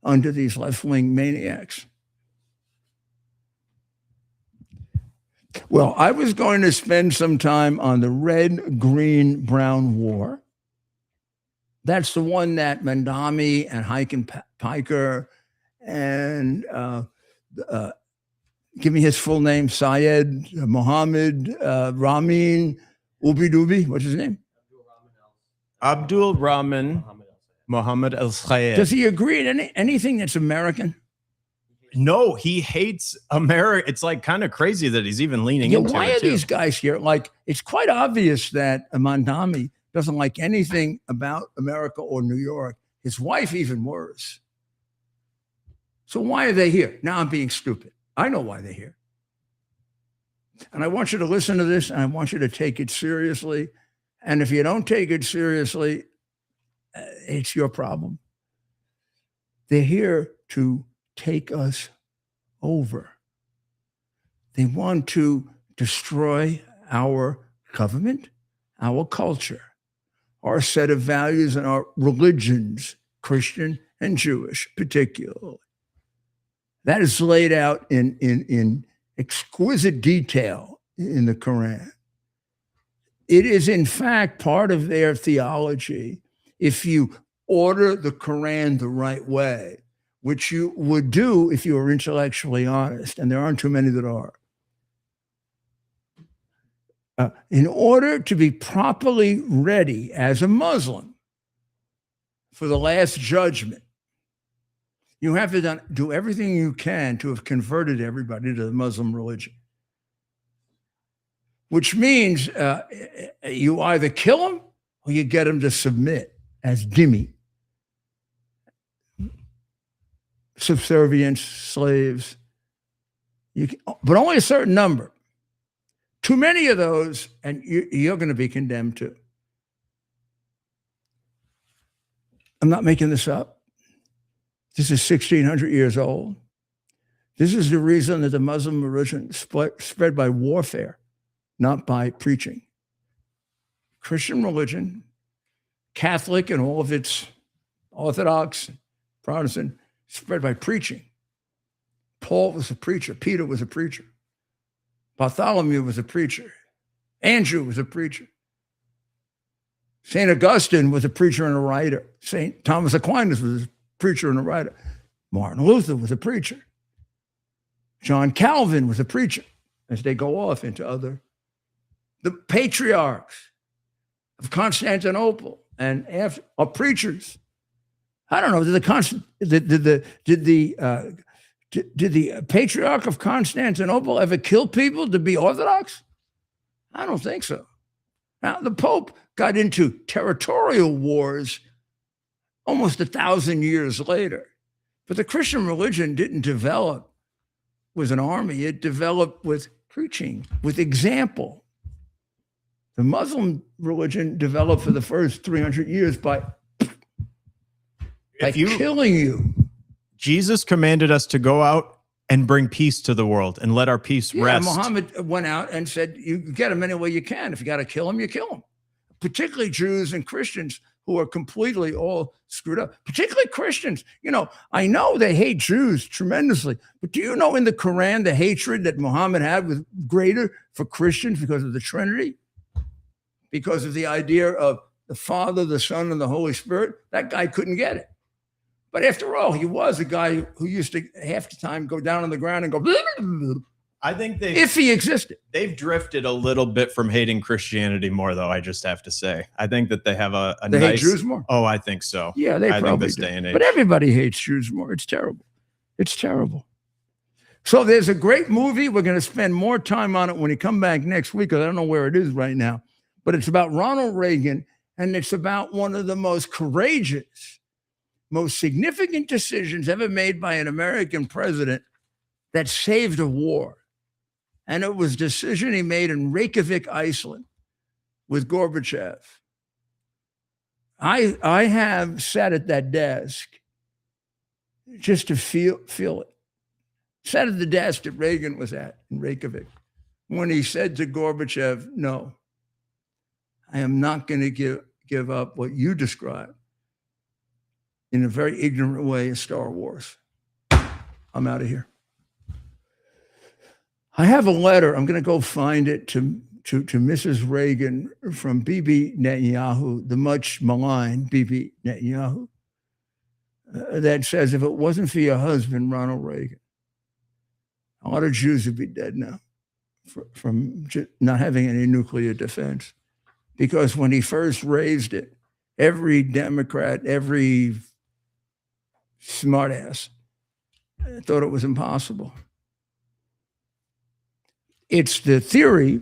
under these left-wing maniacs. Well, I was going to spend some time on the red, green, brown war. That's the one that Mandami and Piker and give me his full name, Syed Mohammed Ramin Ubidubi. What's his name? Abdul Rahman Mohammed Al Sayed. Does he agree to anything that's American? No, he hates America. It's like kind of crazy that he's even leaning into why it. Are these guys here? Like, it's quite obvious that Mandami doesn't like anything about America or New York. His wife, even worse. So why are they here? Now I'm being stupid. I know why they're here. And I want you to listen to this, and I want you to take it seriously. And if you don't take it seriously, it's your problem. They're here to take us over. They want to destroy our government, our culture, our set of values, and our religions, Christian and Jewish particularly. That is laid out in exquisite detail in the Quran. It is, in fact, part of their theology. If you order the Quran the right way, which you would do if you were intellectually honest, and there aren't too many that are. In order to be properly ready as a Muslim for the last judgment, you have to do everything you can to have converted everybody to the Muslim religion, which means you either kill them or you get them to submit as dhimmi. Subservience, slaves, but only a certain number. Too many of those, and you're going to be condemned too. I'm not making this up. This is 1,600 years old. This is the reason that the Muslim religion spread by warfare, not by preaching. Christian religion, Catholic and all of its Orthodox, Protestant, spread by preaching. Paul was a preacher. Peter was a preacher. Bartholomew was a preacher. Andrew was a preacher. St. Augustine was a preacher and a writer. St. Thomas Aquinas was a preacher and a writer. Martin Luther was a preacher. John Calvin was a preacher, as they go off into other. The patriarchs of Constantinople and after are preachers. I don't know. Did the Patriarch of Constantinople ever kill people to be Orthodox? I don't think so. Now, the Pope got into territorial wars almost 1,000 years later. But the Christian religion didn't develop with an army. It developed with preaching, with example. The Muslim religion developed for the first 300 years by killing you. Jesus commanded us to go out and bring peace to the world and let our peace rest. Muhammad went out and said, you get them any way you can. If you got to kill them, you kill them. Particularly Jews and Christians who are completely all screwed up. Particularly Christians. You know, I know they hate Jews tremendously, but do you know in the Quran the hatred that Muhammad had was greater for Christians because of the Trinity? Because of the idea of the Father, the Son, and the Holy Spirit? That guy couldn't get it. But after all, he was a guy who used to half the time go down on the ground and go, blah, blah, blah. I think if he existed. They've drifted a little bit from hating Christianity more, though, I just have to say. I think that they have they nice... hate Jews more? Oh, I think so. Yeah, they probably this do. Day and age. But everybody hates Jews more. It's terrible. It's terrible. So there's a great movie. We're going to spend more time on it when we come back next week, because I don't know where it is right now. But it's about Ronald Reagan, and it's about one of the most courageous, most significant decisions ever made by an American president that saved a war. And it was a decision he made in Reykjavik, Iceland, with Gorbachev. I have sat at that desk just to feel it. Sat at the desk that Reagan was at in Reykjavik when he said to Gorbachev, no, I am not going to give up what you described in a very ignorant way as Star Wars. I'm out of here. I have a letter. I'm going to go find it to Mrs. Reagan from Bibi Netanyahu, the much maligned Bibi Netanyahu, that says, if it wasn't for your husband, Ronald Reagan, a lot of Jews would be dead now from not having any nuclear defense. Because when he first raised it, every Democrat, every smartass thought it was impossible. It's the theory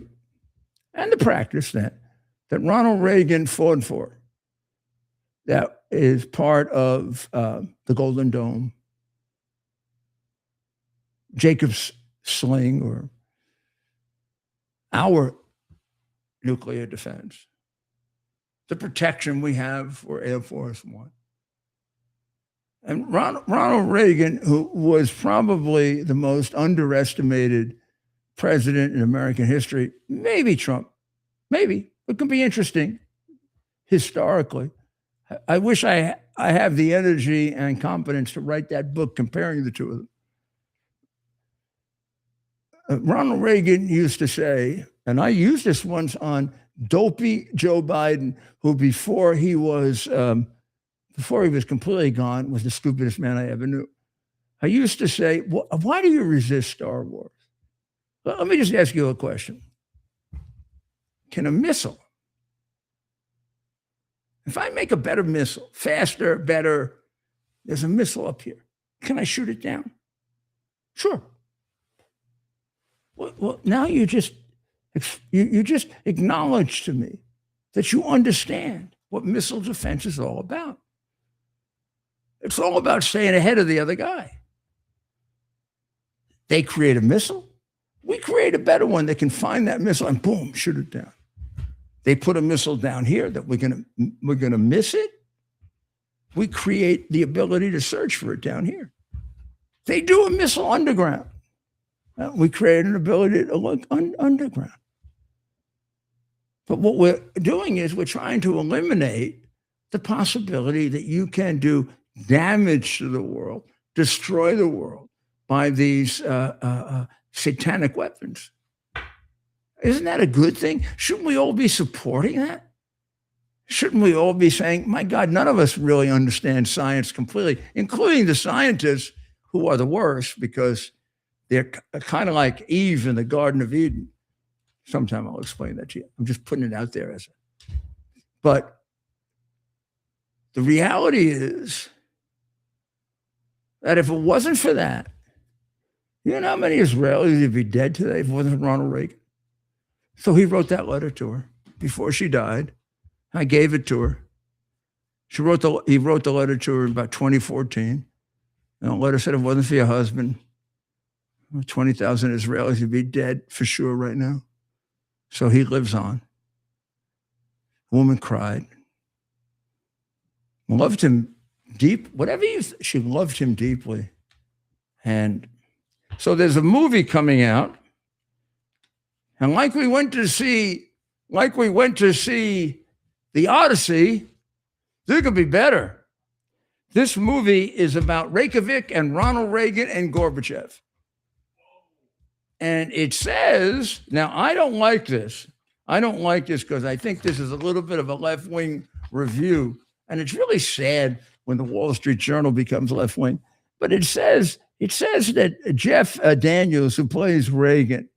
and the practice that Ronald Reagan fought for that is part of the Golden Dome, Jacob's sling, or our nuclear defense, the protection we have for Air Force One. And Ronald Reagan, who was probably the most underestimated president in American history, maybe Trump, maybe, it could be interesting historically. I wish I have the energy and competence to write that book comparing the two of them. Ronald Reagan used to say, and I used this once on dopey Joe Biden, who before he was completely gone, was the stupidest man I ever knew. I used to say, why do you resist Star Wars? Well, let me just ask you a question. Can a missile, if I make a better missile, faster, better, there's a missile up here, can I shoot it down? Sure. Well, now you just acknowledge to me that you understand what missile defense is all about. It's all about staying ahead of the other guy. They create a missile. We create a better one that can find that missile and boom, shoot it down. They put a missile down here that we're gonna miss it. We create the ability to search for it down here. They do a missile underground. We create an ability to look underground. But what we're doing is we're trying to eliminate the possibility that you can do damage to the world, destroy the world by these satanic weapons. Isn't that a good thing? Shouldn't we all be supporting that? Shouldn't we all be saying, my God, none of us really understand science completely, including the scientists who are the worst because they're kind of like Eve in the Garden of Eden. Sometime I'll explain that to you. I'm just putting it out there but the reality is that if it wasn't for that, you know how many Israelis would be dead today if it wasn't for Ronald Reagan? So he wrote that letter to her before she died. I gave it to her. He wrote the letter to her in about 2014. And the letter said, if it wasn't for your husband, 20,000 Israelis would be dead for sure right now. So he lives on. The woman cried. Loved him deep, she loved him deeply. And so there's a movie coming out. And like we went to see The Odyssey, this could be better. This movie is about Reykjavik and Ronald Reagan and Gorbachev. And it says, now I don't like this because I think this is a little bit of a left-wing review. And it's really sad when the Wall Street Journal becomes left-wing. But it says that Jeff Daniels, who plays Reagan,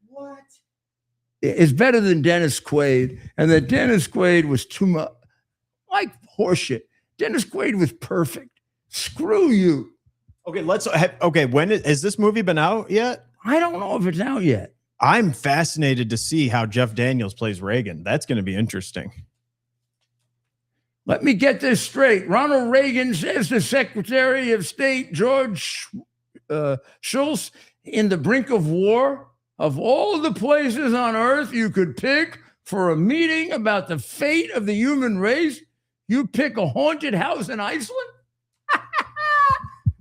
is better than Dennis Quaid, and that Dennis Quaid was too much like horseshit. Dennis Quaid was perfect. Screw you. Okay, when has this movie been out yet? I don't know if it's out yet. I'm fascinated to see how Jeff Daniels plays Reagan. That's going to be interesting. Let me get this straight. Ronald Reagan says to Secretary of State George Shultz, in the brink of war, of all the places on earth you could pick for a meeting about the fate of the human race, you pick a haunted house in Iceland?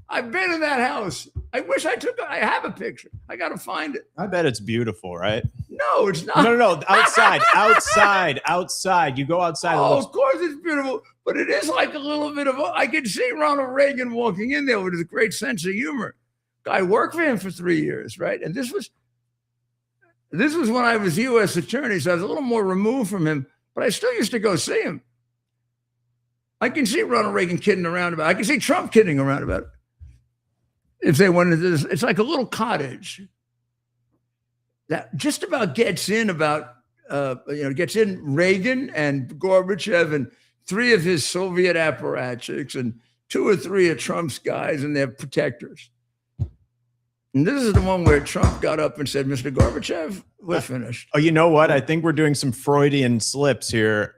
I've been in that house. I wish I have a picture. I got to find it. I bet it's beautiful, right? No, it's not. No. Outside. You go outside. Oh, of course it's beautiful. But it is like a little bit of, I could see Ronald Reagan walking in there with his great sense of humor. I worked for him for 3 years, right? And this was when I was U.S. attorney, so I was a little more removed from him, but I still used to go see him. I can see Ronald Reagan kidding around about it. I can see Trump kidding around about it. If they wanted this, it's like a little cottage that just about gets in Reagan and Gorbachev and 3 of his Soviet apparatchiks and 2 or 3 of Trump's guys and their protectors. And this is the one where Trump got up and said, Mr. Gorbachev, we're finished. Oh, you know what? I think we're doing some Freudian slips here.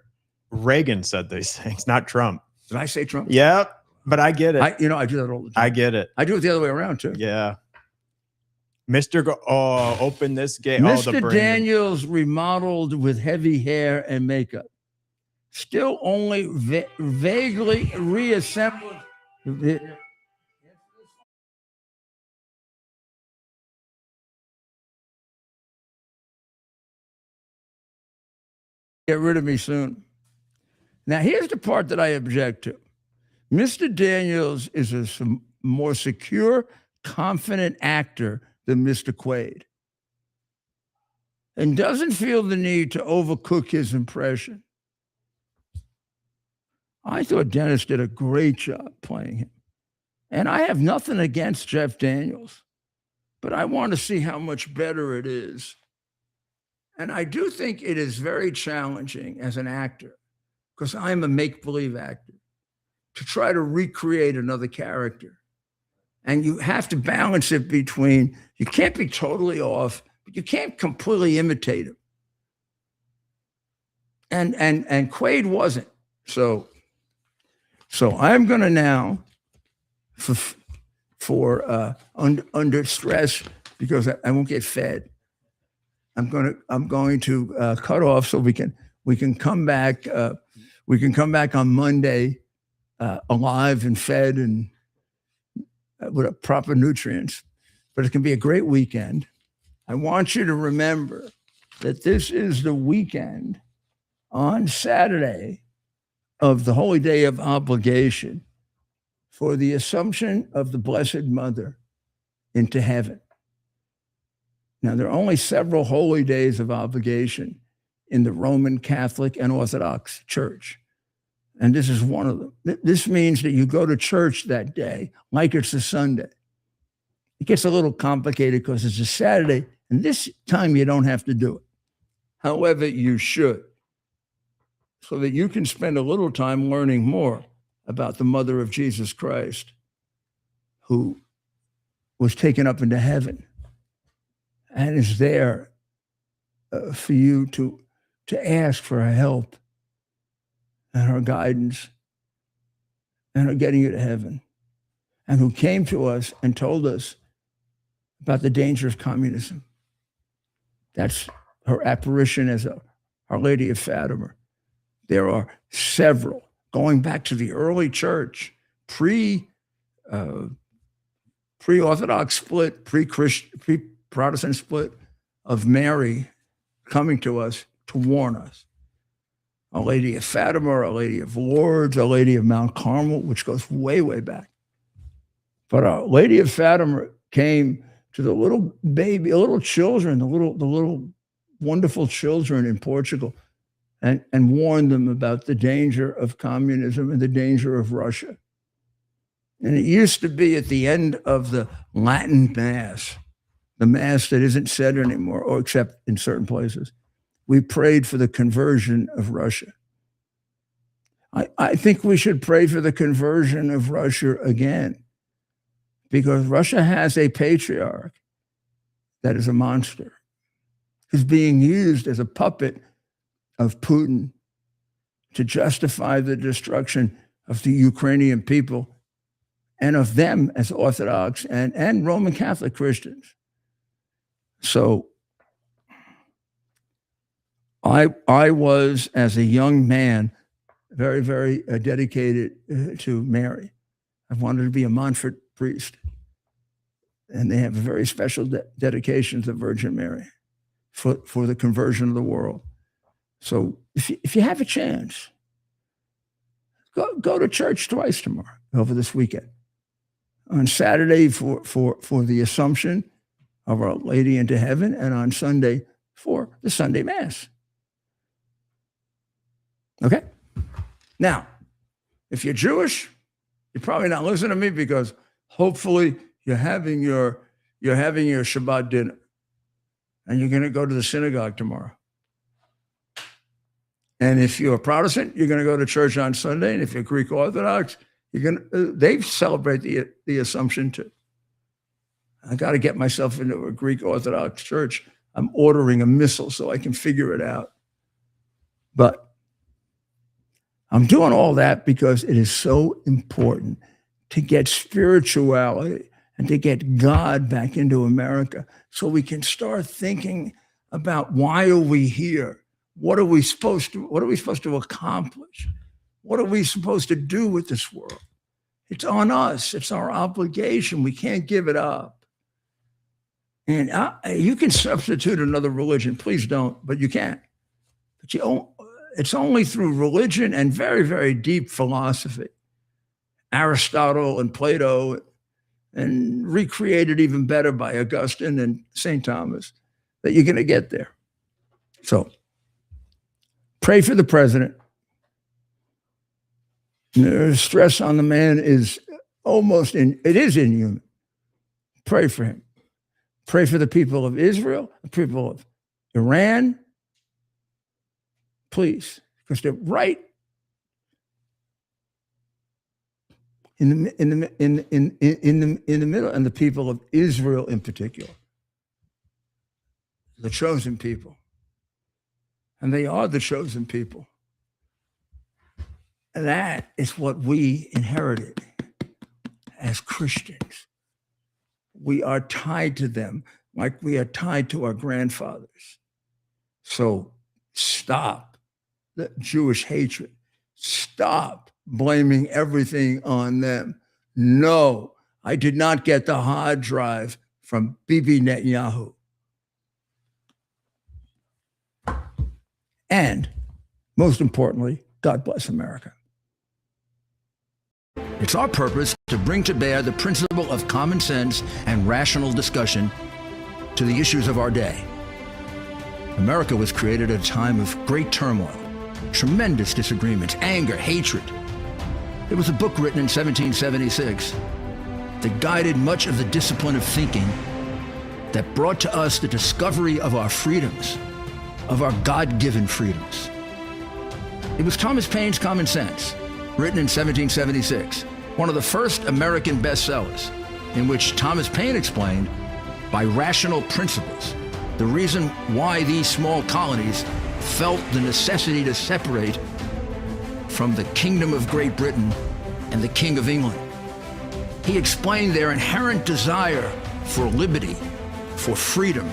Reagan said these things, not Trump. Did I say Trump? Yep, but I get it. I do that all the time. I get it. I do it the other way around, too. Yeah. Open this gate. Mr. Daniels remodeled with heavy hair and makeup. Still only vaguely reassembled. Get rid of me soon. Now, here's the part that I object to. Mr. Daniels is a more secure, confident actor than Mr. Quaid, and doesn't feel the need to overcook his impression. I thought Dennis did a great job playing him. And I have nothing against Jeff Daniels, but I want to see how much better it is. And I do think it is very challenging as an actor, because I'm a make-believe actor, to try to recreate another character. And you have to balance it between, you can't be totally off, but you can't completely imitate him. And Quaid wasn't. So I'm going to now, under stress, because I won't get fed, I'm going to cut off so we can come back. We can come back on Monday, alive and fed and with proper nutrients. But it can be a great weekend. I want you to remember that this is the weekend on Saturday of the Holy Day of Obligation for the Assumption of the Blessed Mother into heaven. Now, there are only several holy days of obligation in the Roman Catholic and Orthodox Church, and this is one of them. This means that you go to church that day like it's a Sunday. It gets a little complicated because it's a Saturday, and this time you don't have to do it. However, you should, so that you can spend a little time learning more about the Mother of Jesus Christ, who was taken up into heaven and is there for you to ask for her help and her guidance and her getting you to heaven, and who came to us and told us about the danger of communism. That's her apparition as Our Lady of Fatima. There are several, going back to the early church, pre-Orthodox split, pre-Protestant split, of Mary coming to us to warn us. Our Lady of Fatima, Our Lady of Lourdes, Our Lady of Mount Carmel, which goes way, way back. But Our Lady of Fatima came to the little baby, little children, the little wonderful children in Portugal, and warned them about the danger of communism and the danger of Russia. And it used to be at the end of the Latin Mass, the Mass that isn't said anymore, or except in certain places, we prayed for the conversion of Russia. I think we should pray for the conversion of Russia again, because Russia has a patriarch that is a monster, who's being used as a puppet of Putin to justify the destruction of the Ukrainian people and of them as Orthodox and Roman Catholic Christians. So I was, as a young man, very, very dedicated to Mary. I wanted to be a Montfort priest. And they have a very special dedication to the Virgin Mary for the conversion of the world. So if you have a chance, go to church twice tomorrow, over this weekend. On Saturday for the Assumption of Our Lady into heaven, and on Sunday for the Sunday Mass. Okay? Now, if you're Jewish, you're probably not listening to me, because hopefully you're having your Shabbat dinner, and you're going to go to the synagogue tomorrow. And if you're a Protestant, you're going to go to church on Sunday. And if you're Greek Orthodox, they celebrate the Assumption too. I got to get myself into a Greek Orthodox church. I'm ordering a missal so I can figure it out. But I'm doing all that because it is so important to get spirituality and to get God back into America so we can start thinking about why are we here? What are we supposed to accomplish? What are we supposed to do with this world? It's on us. It's our obligation. We can't give it up. And you can substitute another religion. Please don't, but you can't. But it's only through religion and very, very deep philosophy, Aristotle and Plato, and recreated even better by Augustine and St. Thomas, that you're going to get there. So pray for the president. The stress on the man is inhuman. Pray for him. Pray for the people of Israel, the people of Iran. Please, because they're right in the middle, and the people of Israel in particular, the chosen people. And they are the chosen people. And that is what we inherited as Christians. We are tied to them like we are tied to our grandfathers. So stop the Jewish hatred. Stop blaming everything on them. No, I did not get the hard drive from Bibi Netanyahu. And most importantly, God bless America. It's our purpose to bring to bear the principle of common sense and rational discussion to the issues of our day. America was created at a time of great turmoil, tremendous disagreements, anger, hatred. There was a book written in 1776 that guided much of the discipline of thinking that brought to us the discovery of our freedoms, of our God-given freedoms. It was Thomas Paine's Common Sense, written in 1776, one of the first American bestsellers, in which Thomas Paine explained, by rational principles, the reason why these small colonies felt the necessity to separate from the Kingdom of Great Britain and the King of England. He explained their inherent desire for liberty, for freedom,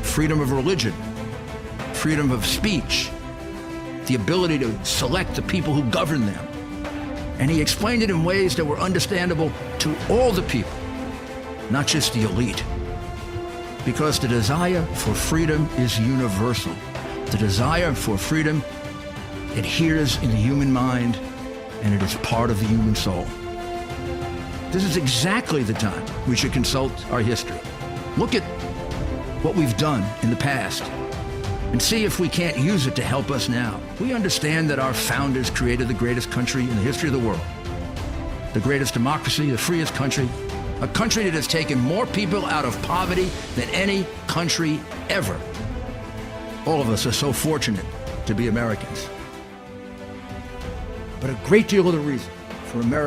freedom of religion, freedom of speech, the ability to select the people who govern them. And he explained it in ways that were understandable to all the people, not just the elite. Because the desire for freedom is universal. The desire for freedom adheres in the human mind, and it is part of the human soul. This is exactly the time we should consult our history. Look at what we've done in the past and see if we can't use it to help us now. We understand that our founders created the greatest country in the history of the world, the greatest democracy, the freest country, a country that has taken more people out of poverty than any country ever. All of us are so fortunate to be Americans. But a great deal of the reason for America